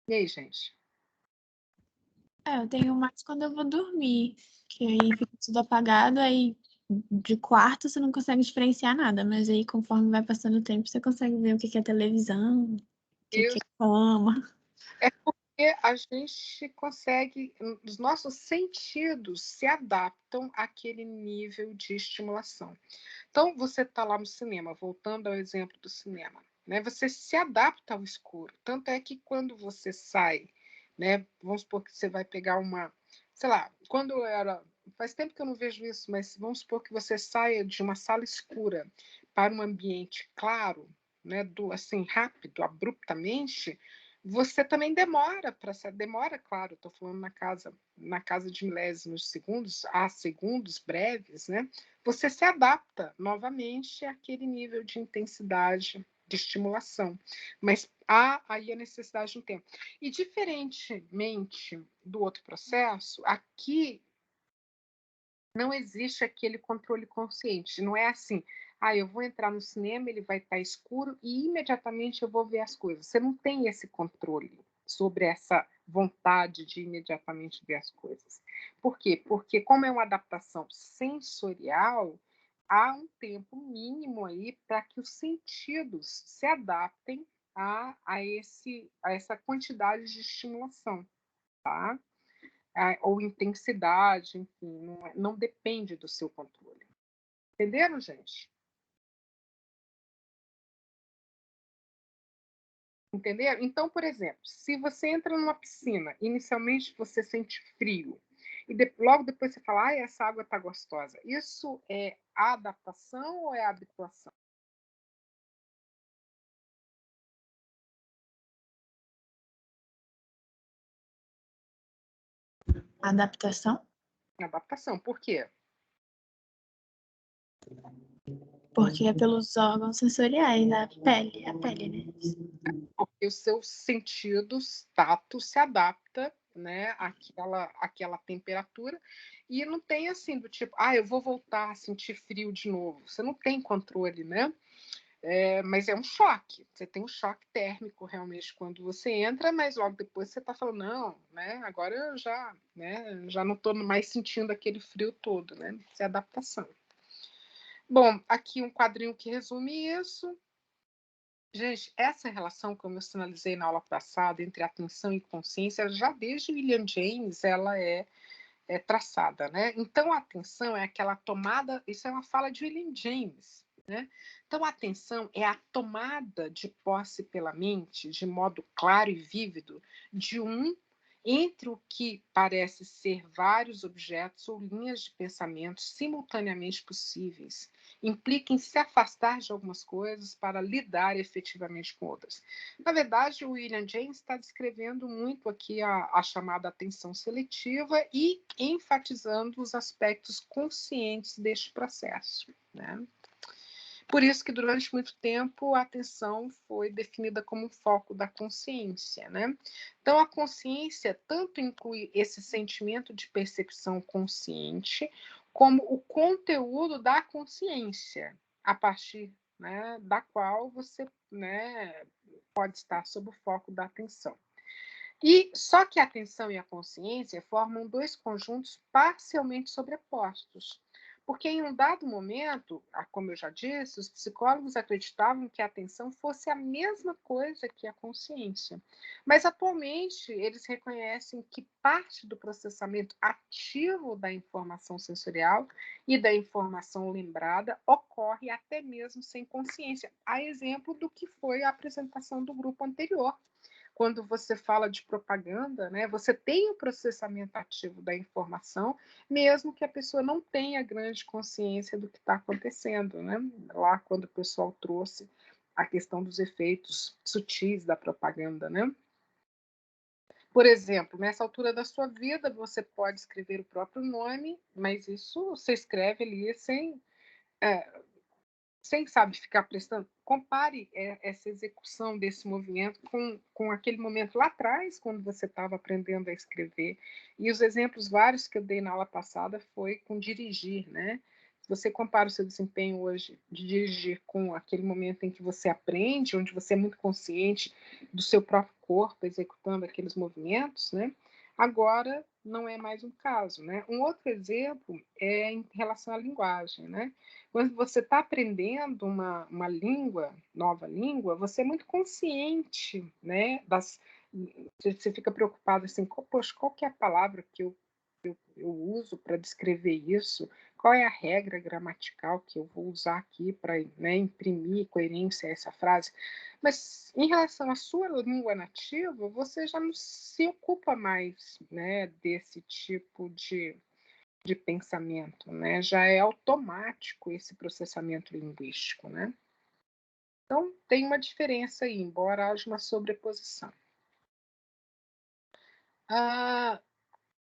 E aí, gente? Eu tenho mais quando eu vou dormir, que aí fica tudo apagado, aí de quarto você não consegue diferenciar nada, mas aí conforme vai passando o tempo você consegue ver o que é televisão, o que é cama. É porque a gente consegue, os nossos sentidos se adaptam àquele nível de estimulação. Então, você está lá no cinema, voltando ao exemplo do cinema, né? Você se adapta ao escuro. Tanto é que quando você sai, né? Vamos supor que você vai pegar uma, sei lá, quando eu era, faz tempo que eu não vejo isso, mas vamos supor que você saia de uma sala escura para um ambiente claro, né? Assim, rápido, abruptamente, você também demora, claro, estou falando na casa de milésimos de segundos, a segundos breves, né? Você se adapta novamente àquele nível de intensidade de estimulação, mas há aí a necessidade de um tempo. E diferentemente do outro processo, aqui não existe aquele controle consciente, não é assim, eu vou entrar no cinema, ele vai estar escuro e imediatamente eu vou ver as coisas. Você não tem esse controle sobre essa vontade de imediatamente ver as coisas. Por quê? Porque como é uma adaptação sensorial, há um tempo mínimo aí para que os sentidos se adaptem a essa quantidade de estimulação, tá? Ou intensidade, enfim, não depende do seu controle. Entenderam, gente? Entenderam? Então, por exemplo, se você entra numa piscina, inicialmente você sente frio, e logo depois você fala, essa água está gostosa. Isso é adaptação ou é habituação? Adaptação? Adaptação. Por quê? Porque é pelos órgãos sensoriais, a pele, né? Porque os seus sentidos, tato, se adapta, né, àquela temperatura, e não tem assim do tipo, eu vou voltar a sentir frio de novo. Você não tem controle, né? Mas é um choque. Você tem um choque térmico realmente quando você entra, mas logo depois você está falando, não, né? Agora eu já não estou mais sentindo aquele frio todo, né? Isso é adaptação. Bom, aqui um quadrinho que resume isso. Gente, essa relação, como eu sinalizei na aula passada, entre atenção e consciência, já desde William James, ela é traçada, né? Então, a atenção é aquela tomada, isso é uma fala de William James, né? Então, a atenção é a tomada de posse pela mente, de modo claro e vívido, de entre o que parece ser vários objetos ou linhas de pensamento simultaneamente possíveis. Implica em se afastar de algumas coisas para lidar efetivamente com outras. Na verdade, o William James está descrevendo muito aqui a chamada atenção seletiva e enfatizando os aspectos conscientes deste processo, né? Por isso que durante muito tempo a atenção foi definida como um foco da consciência, né? Então a consciência tanto inclui esse sentimento de percepção consciente, como o conteúdo da consciência, a partir, né, da qual você, né, pode estar sob o foco da atenção. E só que a atenção e a consciência formam dois conjuntos parcialmente sobrepostos. Porque em um dado momento, como eu já disse, os psicólogos acreditavam que a atenção fosse a mesma coisa que a consciência. Mas atualmente eles reconhecem que parte do processamento ativo da informação sensorial e da informação lembrada ocorre até mesmo sem consciência. A exemplo do que foi a apresentação do grupo anterior. Quando você fala de propaganda, né, você tem o processamento ativo da informação, mesmo que a pessoa não tenha grande consciência do que está acontecendo, né? Lá quando o pessoal trouxe a questão dos efeitos sutis da propaganda, né? Por exemplo, nessa altura da sua vida, você pode escrever o próprio nome, mas isso você escreve ali sem, sabe, ficar prestando. Compare essa execução desse movimento com aquele momento lá atrás, quando você estava aprendendo a escrever. E os exemplos vários que eu dei na aula passada foi com dirigir, né? Se você compara o seu desempenho hoje de dirigir com aquele momento em que você aprende, onde você é muito consciente do seu próprio corpo executando aqueles movimentos, né? Agora não é mais um caso, né? Um outro exemplo é em relação à linguagem, né? Quando você está aprendendo uma língua, nova língua, você é muito consciente, né? Você fica preocupado assim, poxa, qual que é a palavra que eu uso para descrever isso? Qual é a regra gramatical que eu vou usar aqui para, né, imprimir coerência a essa frase? Mas em relação à sua língua nativa, você já não se ocupa mais, né, desse tipo de pensamento, né? Já é automático esse processamento linguístico, né? Então, tem uma diferença aí, embora haja uma sobreposição. A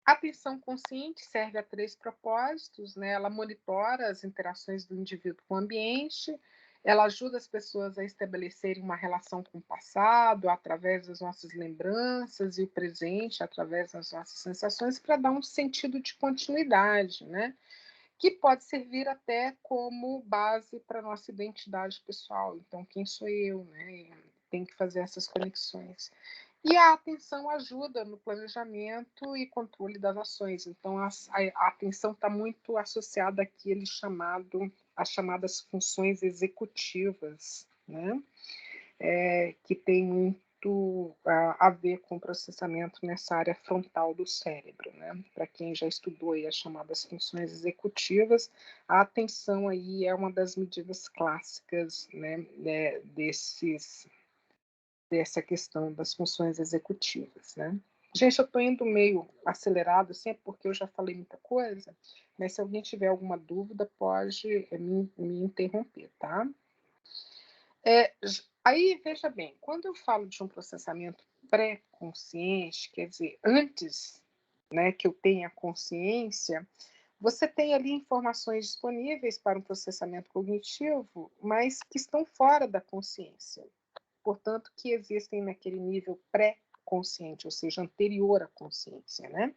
atenção consciente serve a 3 propósitos, né? Ela monitora as interações do indivíduo com o ambiente, ela ajuda as pessoas a estabelecerem uma relação com o passado, através das nossas lembranças, e o presente, através das nossas sensações, para dar um sentido de continuidade, né? Que pode servir até como base para a nossa identidade pessoal. Então, quem sou eu, né? Tem que fazer essas conexões. E a atenção ajuda no planejamento e controle das ações. Então, a atenção está muito associada às chamadas funções executivas, né? Que tem muito a ver com o processamento nessa área frontal do cérebro, né? Para quem já estudou aí as chamadas funções executivas, a atenção aí é uma das medidas clássicas, né, dessa questão das funções executivas, né? Gente, eu estou indo meio acelerado, assim, porque eu já falei muita coisa, mas se alguém tiver alguma dúvida, pode me interromper, tá? Aí, veja bem, quando eu falo de um processamento pré-consciente, quer dizer, antes, né, que eu tenha consciência, você tem ali informações disponíveis para um processamento cognitivo, mas que estão fora da consciência. Portanto, que existem naquele nível pré-consciente, ou seja, anterior à consciência, né?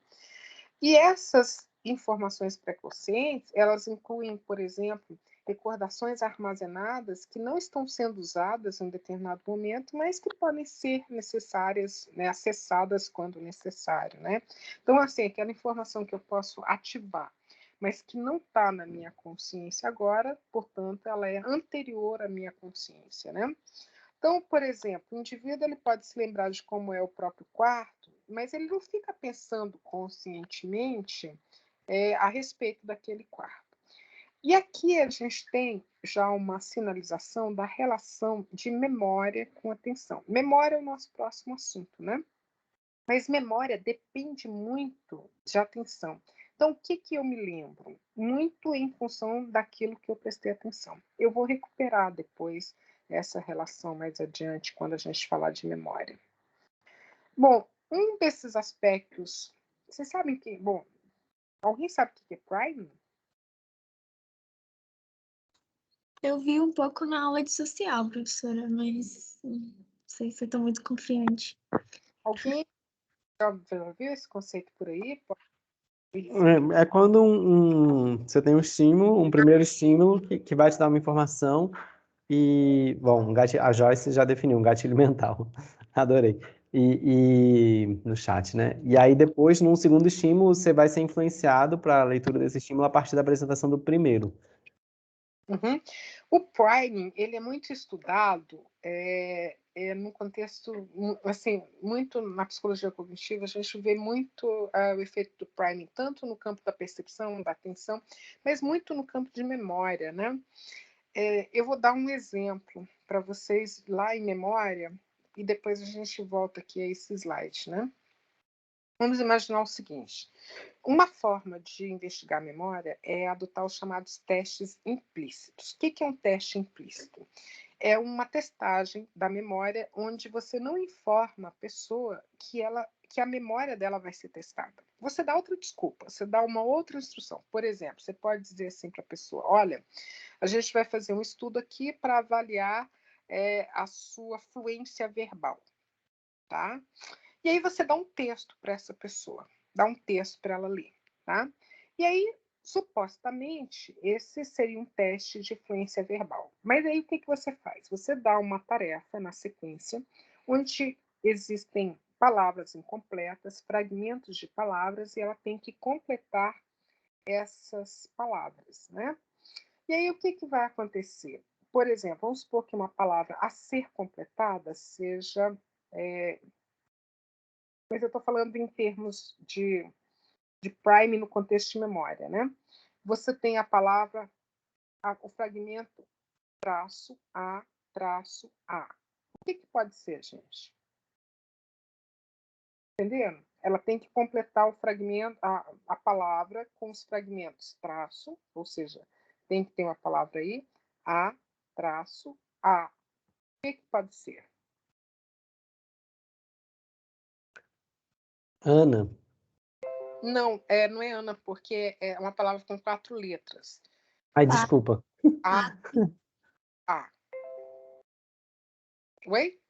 E essas informações pré-conscientes, elas incluem, por exemplo, recordações armazenadas que não estão sendo usadas em um determinado momento, mas que podem ser necessárias, né, acessadas quando necessário, né? Então, assim, aquela informação que eu posso ativar, mas que não está na minha consciência agora, portanto, ela é anterior à minha consciência, né? Então, por exemplo, o indivíduo ele pode se lembrar de como é o próprio quarto, mas ele não fica pensando conscientemente a respeito daquele quarto. E aqui a gente tem já uma sinalização da relação de memória com atenção. Memória é o nosso próximo assunto, né? Mas memória depende muito de atenção. Então, o que eu me lembro? Muito em função daquilo que eu prestei atenção. Eu vou recuperar depois essa relação mais adiante, quando a gente falar de memória. Bom, um desses aspectos, vocês sabem que, bom, alguém sabe o que é priming? Eu vi um pouco na aula de social, professora, mas não sei se eu estou muito confiante. Alguém já viu esse conceito por aí? É quando você tem um estímulo, um primeiro estímulo que vai te dar uma informação e, bom, a Joyce já definiu um gatilho mental. Adorei. E no chat, né? E aí depois, num segundo estímulo, você vai ser influenciado para a leitura desse estímulo a partir da apresentação do primeiro. Uhum. O priming, ele é muito estudado no contexto, assim, muito na psicologia cognitiva, a gente vê muito o efeito do priming, tanto no campo da percepção, da atenção, mas muito no campo de memória, né? Eu vou dar um exemplo para vocês lá em memória e depois a gente volta aqui a esse slide, né? Vamos imaginar o seguinte: uma forma de investigar a memória é adotar os chamados testes implícitos. O que é um teste implícito? É uma testagem da memória onde você não informa a pessoa que a memória dela vai ser testada. Você dá outra desculpa, você dá uma outra instrução. Por exemplo, você pode dizer assim para a pessoa: olha, a gente vai fazer um estudo aqui para avaliar a sua fluência verbal, tá? E aí você dá um texto para essa pessoa, dá um texto para ela ler, tá? E aí, supostamente, esse seria um teste de fluência verbal. Mas aí o que você faz? Você dá uma tarefa na sequência, onde existem palavras incompletas, fragmentos de palavras, e ela tem que completar essas palavras, né? E aí o que vai acontecer? Por exemplo, vamos supor que uma palavra a ser completada seja... mas eu estou falando em termos de prime no contexto de memória, né? Você tem a palavra, o fragmento traço A, traço A. O que pode ser, gente? Entendendo? Ela tem que completar o fragmento, a palavra com os fragmentos traço, ou seja, tem que ter uma palavra aí, A, traço, A. O que pode ser? Ana. Não, não é Ana, porque é uma palavra com 4 letras. Ai, desculpa. A. Oi?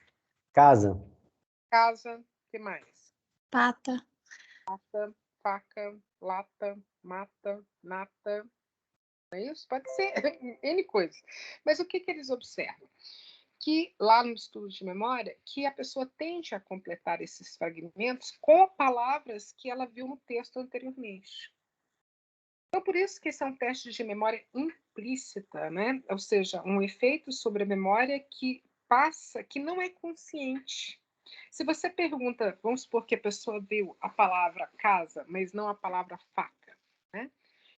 Casa. Casa, o que mais? Pata. Pata, faca, lata, mata, nata. Não é isso? Pode ser N coisas. Mas o que eles observam? Que lá no estudo de memória, que a pessoa tende a completar esses fragmentos com palavras que ela viu no texto anteriormente. Então, por isso que esse é um teste de memória implícita, né? Ou seja, um efeito sobre a memória que passa, que não é consciente. Se você pergunta, vamos supor que a pessoa viu a palavra casa, mas não a palavra faca, né?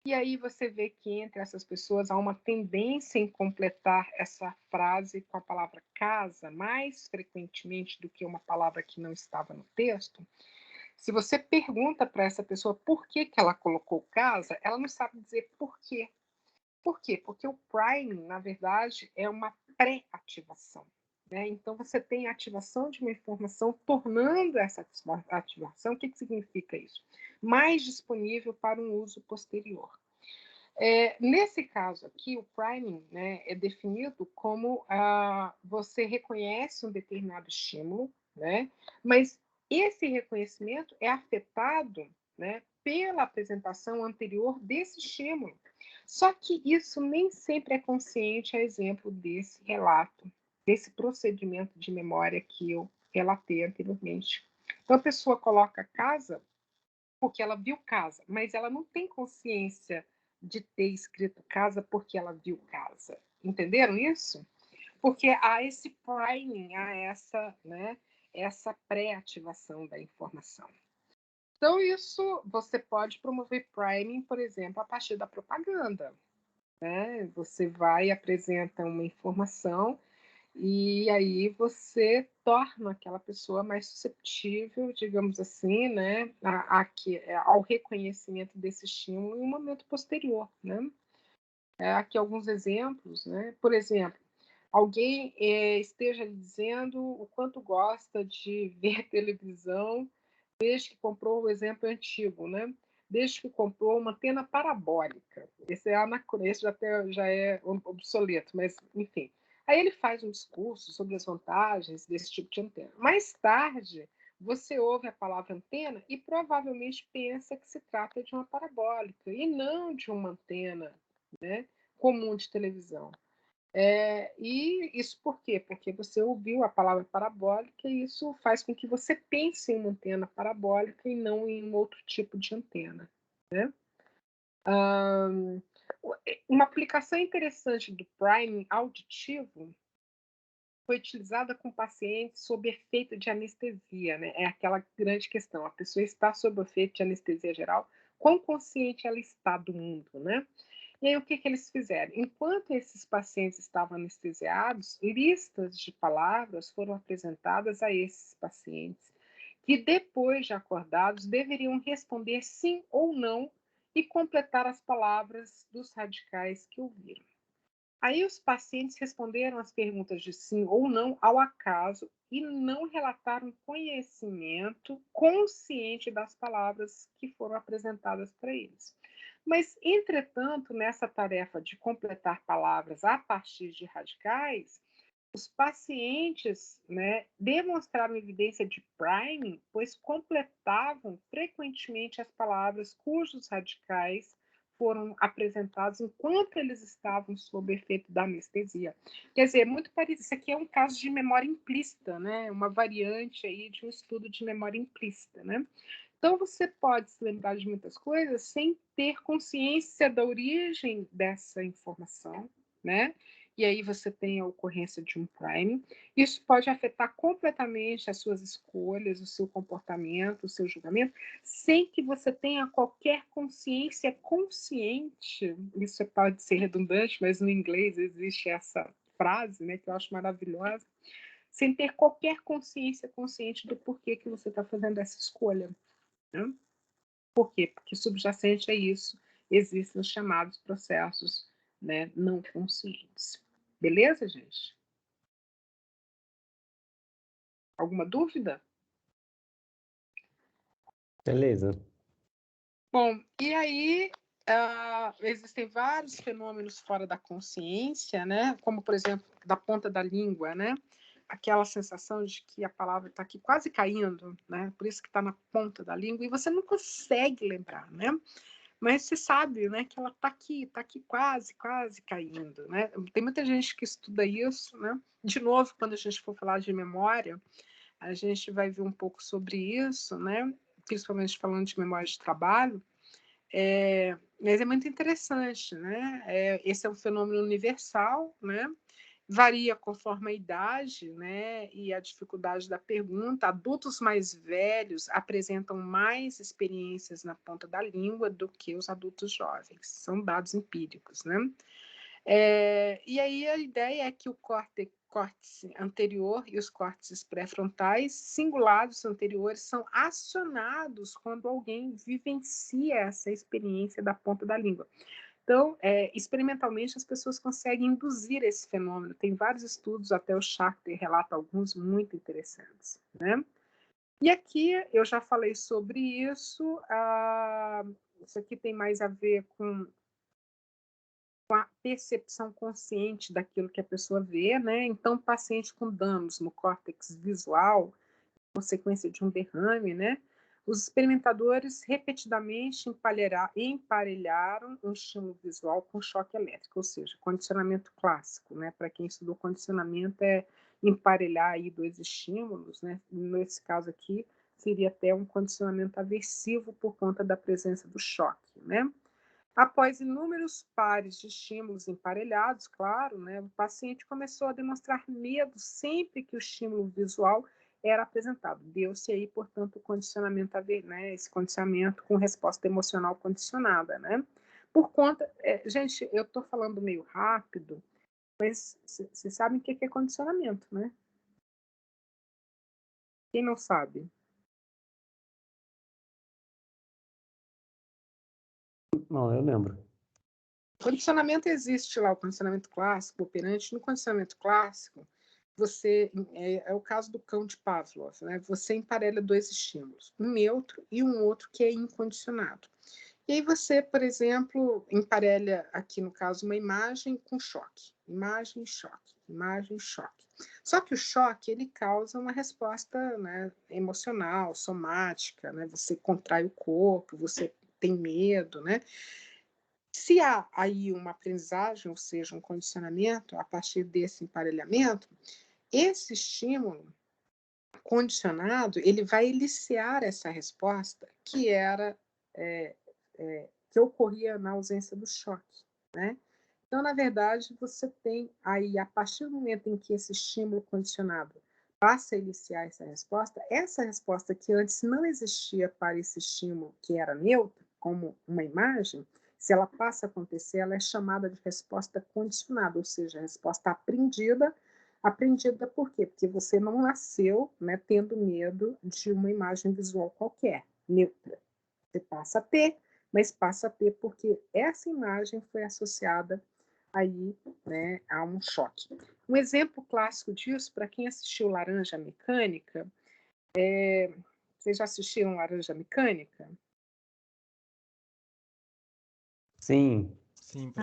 E aí você vê que entre essas pessoas há uma tendência em completar essa frase com a palavra casa mais frequentemente do que uma palavra que não estava no texto. Se você pergunta para essa pessoa por que ela colocou casa, ela não sabe dizer por quê. Por quê? Porque o priming, na verdade, é uma pré-ativação. Né? Então, você tem a ativação de uma informação, tornando essa ativação, o que significa isso? Mais disponível para um uso posterior. Nesse caso aqui, o priming, né, é definido como você reconhece um determinado estímulo, né, mas esse reconhecimento é afetado, né, pela apresentação anterior desse estímulo. Só que isso nem sempre é consciente, a exemplo desse relato, desse procedimento de memória que eu relatei anteriormente. Então, a pessoa coloca casa porque ela viu casa, mas ela não tem consciência de ter escrito casa porque ela viu casa. Entenderam isso? Porque há esse priming, há essa pré-ativação da informação. Então, isso você pode promover priming, por exemplo, a partir da propaganda. né? Você vai e apresenta uma informação e aí você torna aquela pessoa mais susceptível, digamos assim, né, ao reconhecimento desse estímulo em um momento posterior, né? Aqui alguns exemplos, né? Por exemplo, alguém esteja lhe dizendo o quanto gosta de ver televisão desde que comprou o exemplo antigo, né? Desde que comprou uma antena parabólica. Esse já é obsoleto, mas enfim. Aí ele faz um discurso sobre as vantagens desse tipo de antena. Mais tarde, você ouve a palavra antena e provavelmente pensa que se trata de uma parabólica e não de uma antena, né, comum de televisão. E isso por quê? Porque você ouviu a palavra parabólica e isso faz com que você pense em uma antena parabólica e não em um outro tipo de antena, né? Uma aplicação interessante do priming auditivo foi utilizada com pacientes sob efeito de anestesia, né? É aquela grande questão, a pessoa está sob efeito de anestesia geral, quão consciente ela está do mundo, né? E aí, o que eles fizeram? Enquanto esses pacientes estavam anestesiados, listas de palavras foram apresentadas a esses pacientes, que depois de acordados deveriam responder sim ou não e completar as palavras dos radicais que ouviram. Aí os pacientes responderam as perguntas de sim ou não ao acaso e não relataram conhecimento consciente das palavras que foram apresentadas para eles. Mas, entretanto, nessa tarefa de completar palavras a partir de radicais, os pacientes, né, demonstraram evidência de priming, pois completavam frequentemente as palavras cujos radicais foram apresentados enquanto eles estavam sob efeito da anestesia. Quer dizer, muito parecido. Isso aqui é um caso de memória implícita, né? Uma variante aí de um estudo de memória implícita, né? Então, você pode se lembrar de muitas coisas sem ter consciência da origem dessa informação, né? E aí você tem a ocorrência de um priming. Isso pode afetar completamente as suas escolhas, o seu comportamento, o seu julgamento, sem que você tenha qualquer consciência consciente. Isso pode ser redundante, mas no inglês existe essa frase, né, que eu acho maravilhosa, sem ter qualquer consciência consciente do porquê que você está fazendo essa escolha. Né? Por quê? Porque subjacente a isso existem os chamados processos, né, não conscientes. Beleza, gente? Alguma dúvida? Beleza. Bom, e aí existem vários fenômenos fora da consciência, né? Como, por exemplo, da ponta da língua, né? Aquela sensação de que a palavra está aqui quase caindo, né? Por isso que está na ponta da língua e você não consegue lembrar, né? Mas você sabe, né, que ela está aqui quase caindo, né? Tem muita gente que estuda isso, né? De novo, quando a gente for falar de memória, a gente vai ver um pouco sobre isso, né? Principalmente falando de memória de trabalho. Mas é muito interessante, né? Esse é um fenômeno universal, né? Varia conforme a idade, né, e a dificuldade da pergunta. Adultos mais velhos apresentam mais experiências na ponta da língua do que os adultos jovens. São dados empíricos, né? E aí a ideia é que o córtex anterior e os córtices pré-frontais singulados anteriores são acionados quando alguém vivencia essa experiência da ponta da língua. Então, experimentalmente, as pessoas conseguem induzir esse fenômeno. Tem vários estudos, até o Schachter relata alguns muito interessantes, né? E aqui eu já falei sobre isso. Isso aqui tem mais a ver com a percepção consciente daquilo que a pessoa vê, né? Então, paciente com danos no córtex visual, consequência de um derrame, né? Os experimentadores repetidamente emparelharam um estímulo visual com choque elétrico, ou seja, condicionamento clássico, né? Para quem estudou condicionamento, é emparelhar aí dois estímulos, né? Nesse caso aqui, seria até um condicionamento aversivo por conta da presença do choque, né? Após inúmeros pares de estímulos emparelhados, claro, né, o paciente começou a demonstrar medo sempre que o estímulo visual era apresentado. Deu-se aí, portanto, o condicionamento, né, esse condicionamento com resposta emocional condicionada, né? Por conta... gente, eu estou falando meio rápido, mas vocês sabem o que é condicionamento, né? Quem não sabe? Não, eu lembro. Condicionamento existe lá, o condicionamento clássico, operante. No condicionamento clássico, você é o caso do cão de Pavlov, né? Você emparelha dois estímulos, um neutro e um outro que é incondicionado. E aí você, por exemplo, emparelha aqui no caso uma imagem com choque, imagem, choque, imagem, choque. Só que o choque ele causa uma resposta, né, emocional, somática, né? Você contrai o corpo, você tem medo, né? Se há aí uma aprendizagem, ou seja, um condicionamento, a partir desse emparelhamento, esse estímulo condicionado, ele vai eliciar essa resposta que era que ocorria na ausência do choque, né? Então, na verdade, você tem aí, a partir do momento em que esse estímulo condicionado passa a eliciar essa resposta que antes não existia para esse estímulo que era neutro, como uma imagem, se ela passa a acontecer, ela é chamada de resposta condicionada, ou seja, resposta aprendida. Aprendida por quê? Porque você não nasceu, né, tendo medo de uma imagem visual qualquer, neutra. Você passa a ter, mas passa a ter porque essa imagem foi associada aí, né, a um choque. Um exemplo clássico disso, para quem assistiu Laranja Mecânica, vocês já assistiram Laranja Mecânica? Sim. Sim,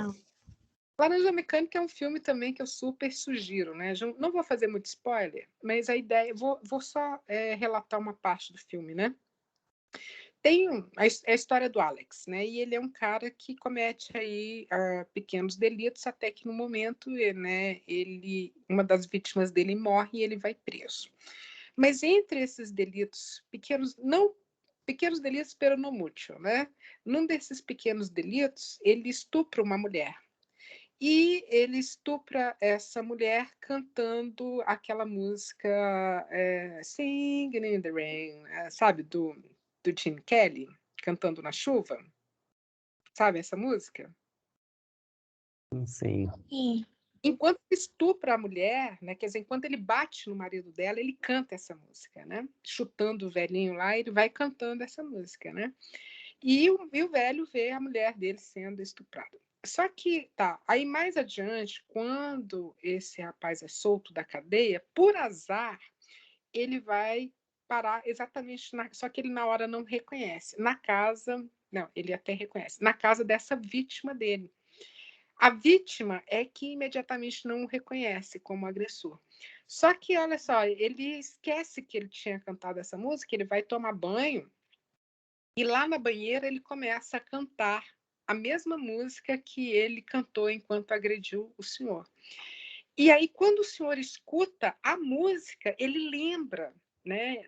Laranja Mecânica é um filme também que eu super sugiro, né? Não vou fazer muito spoiler, mas a ideia... Vou só relatar uma parte do filme, né? Tem a história do Alex, né? E ele é um cara que comete aí pequenos delitos até que no momento, né, uma das vítimas dele morre e ele vai preso. Mas entre esses delitos pequenos, não pequenos delitos pero no mucho, né? Num desses pequenos delitos, ele estupra uma mulher. E ele estupra essa mulher cantando aquela música Singing in the Rain, sabe, do Gene Kelly, Cantando na Chuva. Sabe essa música? Sim. Sim. Enquanto estupra a mulher, né, quer dizer, enquanto ele bate no marido dela, ele canta essa música, né? Chutando o velhinho lá, ele vai cantando essa música, né? E o velho vê a mulher dele sendo estuprada. Só que, tá, aí mais adiante, quando esse rapaz é solto da cadeia, por azar, ele vai parar exatamente, só que ele na hora não reconhece, na casa, não, ele até reconhece, na casa dessa vítima dele. A vítima é que imediatamente não o reconhece como agressor. Só que, olha só, ele esquece que ele tinha cantado essa música, ele vai tomar banho, e lá na banheira ele começa a cantar a mesma música que ele cantou enquanto agrediu o senhor. E aí, quando o senhor escuta a música, ele lembra, né?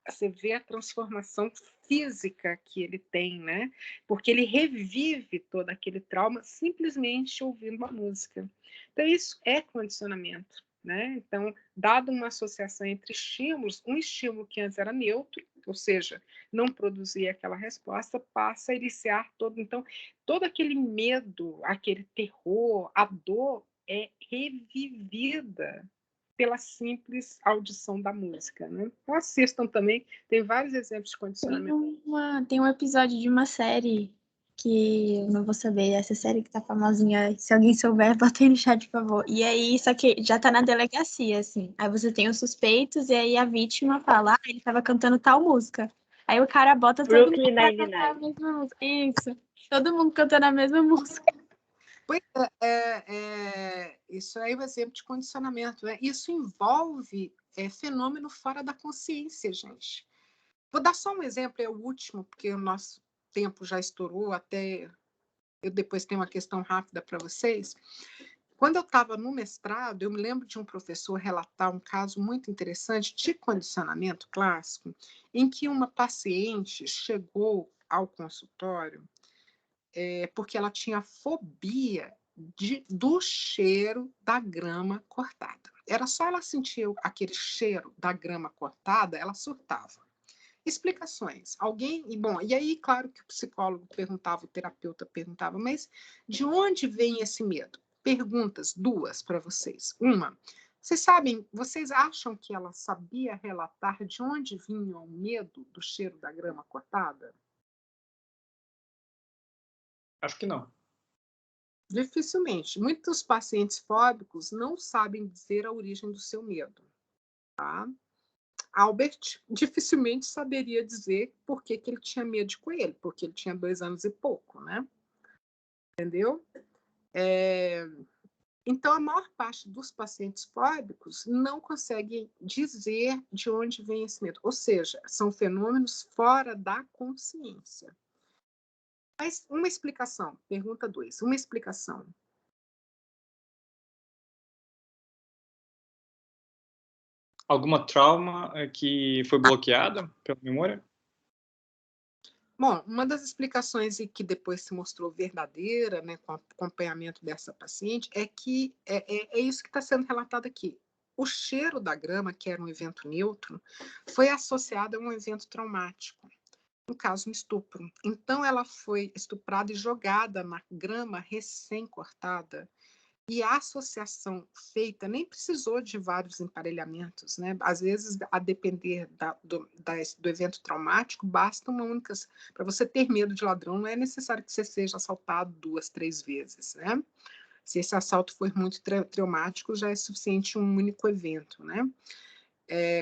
Você vê a transformação física que ele tem, né? Porque ele revive todo aquele trauma simplesmente ouvindo uma música. Então, isso é condicionamento, né? Então, dado uma associação entre estímulos, um estímulo que antes era neutro, ou seja, não produzia aquela resposta, passa a iniciar todo. Então, todo aquele medo, aquele terror, a dor é revivida pela simples audição da música, né? Então, assistam também, tem vários exemplos de condicionamento. Tem um episódio de uma série que eu não vou saber, essa série que tá famosinha, se alguém souber, bota aí no chat, por favor. E aí, só que já tá na delegacia, assim. Aí você tem os suspeitos, e aí a vítima fala, ele tava cantando tal música. Aí o cara bota todo mundo pra cantar a mesma música. Isso, todo mundo cantando a mesma música. Pois isso aí é um exemplo de condicionamento, né? Isso envolve fenômeno fora da consciência, gente. Vou dar só um exemplo, é o último, porque o nosso tempo já estourou, até eu depois tenho uma questão rápida para vocês. Quando eu estava no mestrado, eu me lembro de um professor relatar um caso muito interessante de condicionamento clássico, em que uma paciente chegou ao consultório porque ela tinha fobia do cheiro da grama cortada. Era só ela sentir aquele cheiro da grama cortada, ela surtava. Explicações. Alguém, e aí, claro que o psicólogo perguntava, o terapeuta perguntava, mas de onde vem esse medo? Perguntas, duas para vocês. Uma, vocês acham que ela sabia relatar de onde vinha o medo do cheiro da grama cortada? Acho que não. Dificilmente. Muitos pacientes fóbicos não sabem dizer a origem do seu medo. Tá? Albert dificilmente saberia dizer por que ele tinha medo de coelho, porque ele tinha 2 anos e pouco, né? Entendeu? Então, a maior parte dos pacientes fóbicos não conseguem dizer de onde vem esse medo. Ou seja, são fenômenos fora da consciência. Mas uma explicação, pergunta 2, uma explicação. Alguma trauma que foi bloqueada pela memória? Bom, uma das explicações e que depois se mostrou verdadeira, né, com o acompanhamento dessa paciente, é que é isso que está sendo relatado aqui. O cheiro da grama, que era um evento neutro, foi associado a um evento traumático, no caso, um estupro. Então, ela foi estuprada e jogada na grama recém-cortada. E a associação feita nem precisou de vários emparelhamentos, né? Às vezes, a depender do evento traumático, basta uma única. Para você ter medo de ladrão, não é necessário que você seja assaltado 2, 3 vezes, né? Se esse assalto for muito traumático, já é suficiente um único evento, né?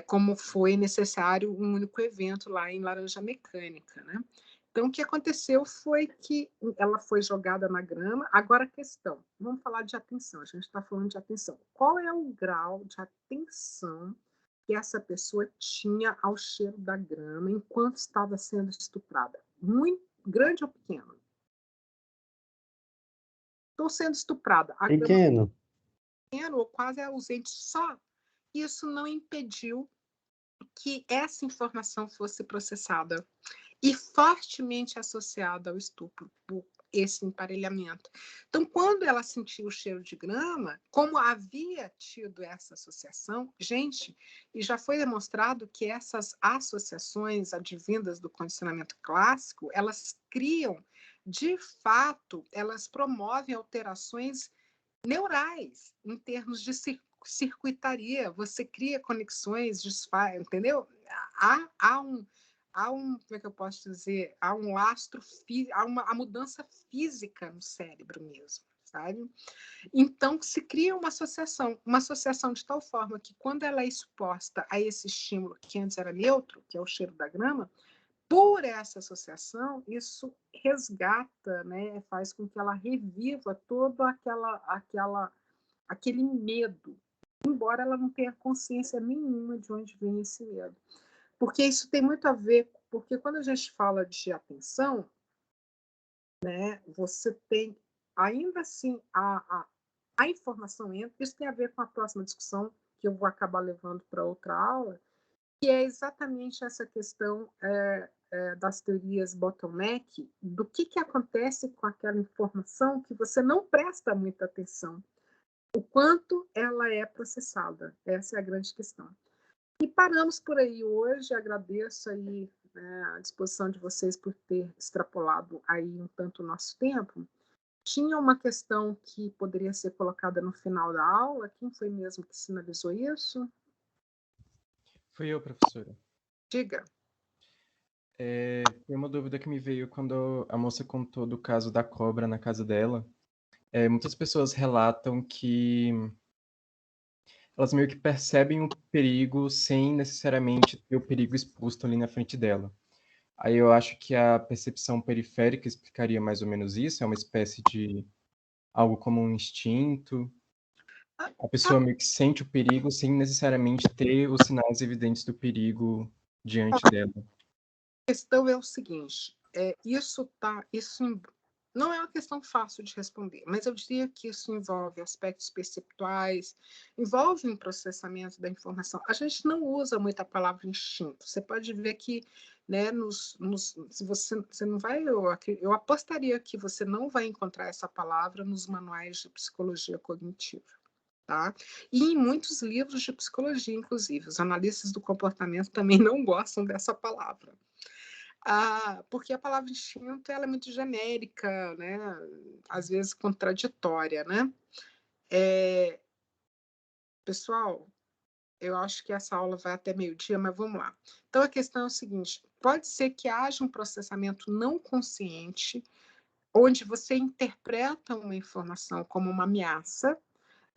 Como foi necessário um único evento lá em Laranja Mecânica, né? Então, o que aconteceu foi que ela foi jogada na grama. Agora, a questão, vamos falar de atenção, a gente está falando de atenção. Qual é o grau de atenção que essa pessoa tinha ao cheiro da grama enquanto estava sendo estuprada? Muito grande ou pequeno? Estou sendo estuprada. A Pequeno. Pequeno ou quase ausente. Só isso não impediu que essa informação fosse processada e fortemente associada ao estupro por esse emparelhamento. Então, quando ela sentiu o cheiro de grama, como havia tido essa associação, gente, e já foi demonstrado que essas associações advindas do condicionamento clássico, elas criam, de fato, elas promovem alterações neurais em termos de circuitaria. Você cria conexões, desfaz, entendeu? Há um, como é que eu posso dizer? Há um lastro, há a mudança física no cérebro mesmo, sabe? Então, se cria uma associação de tal forma que quando ela é exposta a esse estímulo que antes era neutro, que é o cheiro da grama, por essa associação, isso resgata, né, faz com que ela reviva todo aquele medo, embora ela não tenha consciência nenhuma de onde vem esse medo. Porque isso tem muito a ver, porque quando a gente fala de atenção, né, você tem, ainda assim, a informação entra, isso tem a ver com a próxima discussão, que eu vou acabar levando para outra aula, que é exatamente essa questão das teorias bottleneck, do que acontece com aquela informação que você não presta muita atenção, o quanto ela é processada. Essa é a grande questão. E paramos por aí hoje. Agradeço aí, a disposição de vocês por ter extrapolado aí um tanto o nosso tempo. Tinha uma questão que poderia ser colocada no final da aula. Quem foi mesmo que sinalizou isso? Fui eu, professora. Diga. Foi uma dúvida que me veio quando a moça contou do caso da cobra na casa dela. Muitas pessoas relatam que elas meio que percebem o perigo sem necessariamente ter o perigo exposto ali na frente dela. Aí eu acho que a percepção periférica explicaria mais ou menos isso, é uma espécie de algo como um instinto. A pessoa meio que sente o perigo sem necessariamente ter os sinais evidentes do perigo diante dela. A questão é o seguinte, isso não é uma questão fácil de responder, mas eu diria que isso envolve aspectos perceptuais, envolve um processamento da informação. A gente não usa muito a palavra instinto. Você pode ver que, né, se você não vai, eu apostaria que você não vai encontrar essa palavra nos manuais de psicologia cognitiva. tá? E em muitos livros de psicologia, inclusive. Os analistas do comportamento também não gostam dessa palavra. Porque a palavra instinto ela é muito genérica, né? Às vezes contraditória, né? Pessoal, eu acho que essa aula vai até meio-dia, mas vamos lá. Então, a questão é o seguinte, pode ser que haja um processamento não consciente, onde você interpreta uma informação como uma ameaça,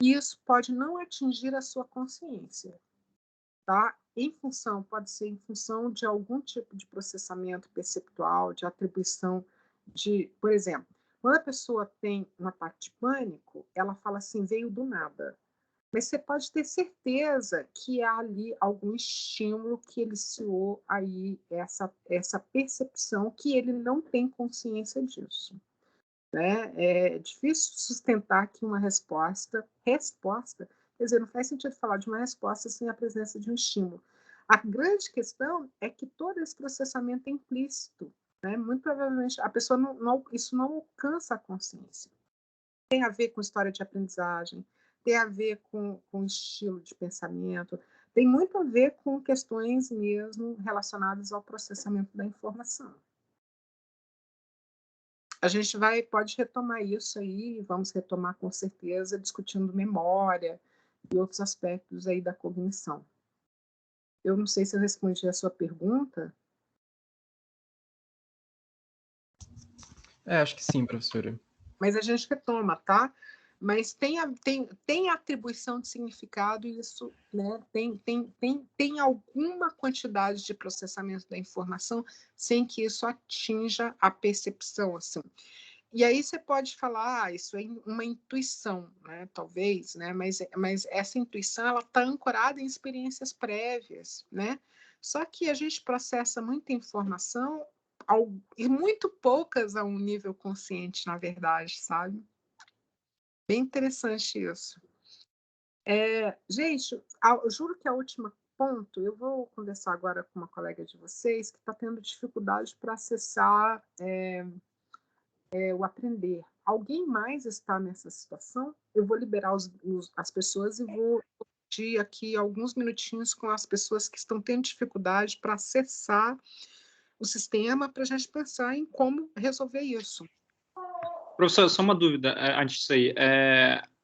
e isso pode não atingir a sua consciência, tá? Pode ser em função de algum tipo de processamento perceptual, de atribuição de... Por exemplo, quando a pessoa tem um ataque de pânico, ela fala assim, veio do nada. Mas você pode ter certeza que há ali algum estímulo que eliciou aí essa percepção que ele não tem consciência disso. Né? É difícil sustentar que uma resposta, quer dizer, não faz sentido falar de uma resposta sem a presença de um estímulo. A grande questão é que todo esse processamento é implícito, né? Muito provavelmente a pessoa isso não alcança a consciência. Tem a ver com história de aprendizagem, tem a ver com estilo de pensamento, tem muito a ver com questões mesmo relacionadas ao processamento da informação. A gente pode retomar isso aí, vamos retomar com certeza, discutindo memória e outros aspectos aí da cognição. Eu não sei se eu respondi a sua pergunta. Acho que sim, professora. Mas a gente retoma, tá? Mas tem atribuição de significado e isso, né, tem alguma quantidade de processamento da informação sem que isso atinja a percepção, assim. E aí você pode falar, isso é uma intuição, né, talvez, né, mas essa intuição ela está ancorada em experiências prévias, né? Só que a gente processa muita informação e muito poucas a um nível consciente, na verdade, sabe? Bem interessante isso. Gente, eu juro que a última ponto, eu vou conversar agora com uma colega de vocês que está tendo dificuldade para acessar o aprender. Alguém mais está nessa situação? Eu vou liberar as pessoas e vou discutir aqui alguns minutinhos com as pessoas que estão tendo dificuldade para acessar o sistema para a gente pensar em como resolver isso. Professor, só uma dúvida antes disso aí.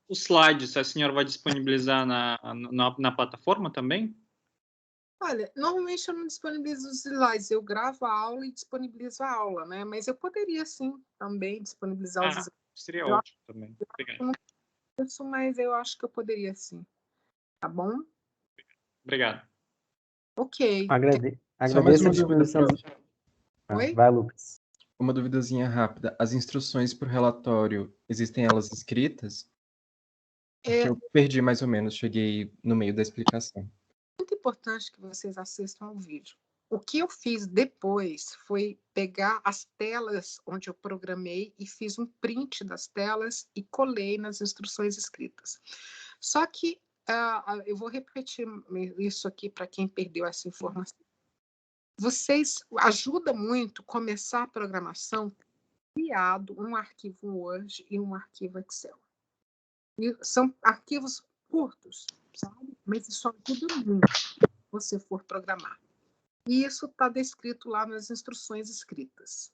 Os slides, a senhora vai disponibilizar na plataforma também? Olha, normalmente eu não disponibilizo os slides, eu gravo a aula e disponibilizo a aula, né? Mas eu poderia, sim, também disponibilizar os slides. Seria ótimo também. Obrigado. Isso, mas eu acho que eu poderia, sim. Tá bom? Obrigado. Ok. Agradeço a disponibilização. Oi? Vai, Lucas. Uma duvidazinha rápida. As instruções para o relatório, existem elas escritas? Porque eu perdi mais ou menos, cheguei no meio da explicação. Muito importante que vocês assistam ao vídeo. O que eu fiz depois foi pegar as telas onde eu programei e fiz um print das telas e colei nas instruções escritas. Só que eu vou repetir isso aqui para quem perdeu essa informação. Vocês ajuda muito começar a programação criado um arquivo Word e um arquivo Excel. E são arquivos curtos, sabe? Mas isso ajuda muito se você for programar. E isso está descrito lá nas instruções escritas.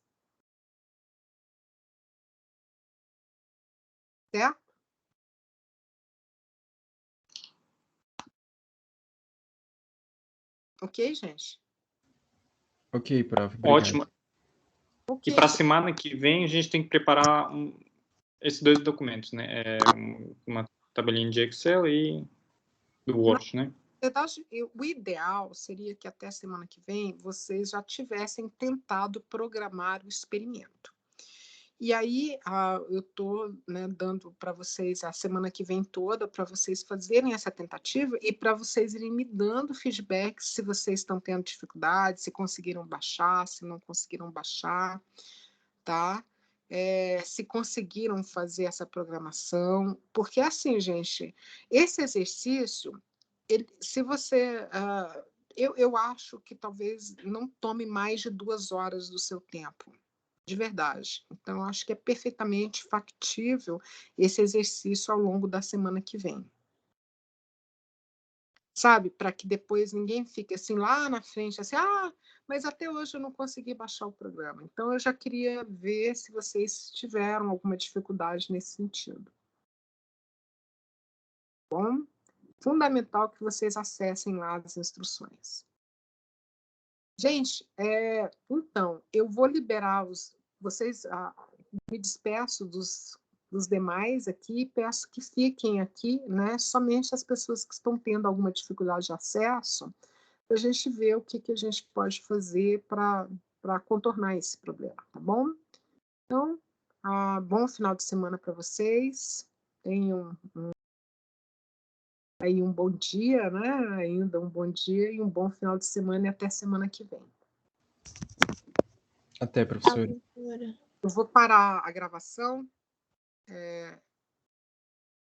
Certo? Ok, gente? Ok, prof. Obrigado. Ótimo. Okay. E para a semana que vem a gente tem que preparar esses dois documentos, né? Uma tabelinha de Excel e do Word, né? Na verdade, o ideal seria que até a semana que vem vocês já tivessem tentado programar o experimento. E aí eu estou, né, dando para vocês a semana que vem toda para vocês fazerem essa tentativa e para vocês irem me dando feedback se vocês estão tendo dificuldade, se conseguiram baixar, se não conseguiram baixar, tá? Se conseguiram fazer essa programação, porque assim, gente, esse exercício, se você... eu acho que talvez não tome mais de 2 horas do seu tempo, de verdade. Então, acho que é perfeitamente factível esse exercício ao longo da semana que vem, sabe? Para que depois ninguém fique assim lá na frente, assim, mas até hoje eu não consegui baixar o programa. Então, eu já queria ver se vocês tiveram alguma dificuldade nesse sentido. Bom, fundamental que vocês acessem lá as instruções. Gente, então, eu vou liberar vocês, me despeço dos demais aqui, peço que fiquem aqui, né? Somente as pessoas que estão tendo alguma dificuldade de acesso, para a gente ver o que a gente pode fazer para contornar esse problema, tá bom? Então, bom final de semana para vocês, tenham aí um bom dia, né? Ainda um bom dia e um bom final de semana e até semana que vem. Até, professora. Eu vou parar a gravação.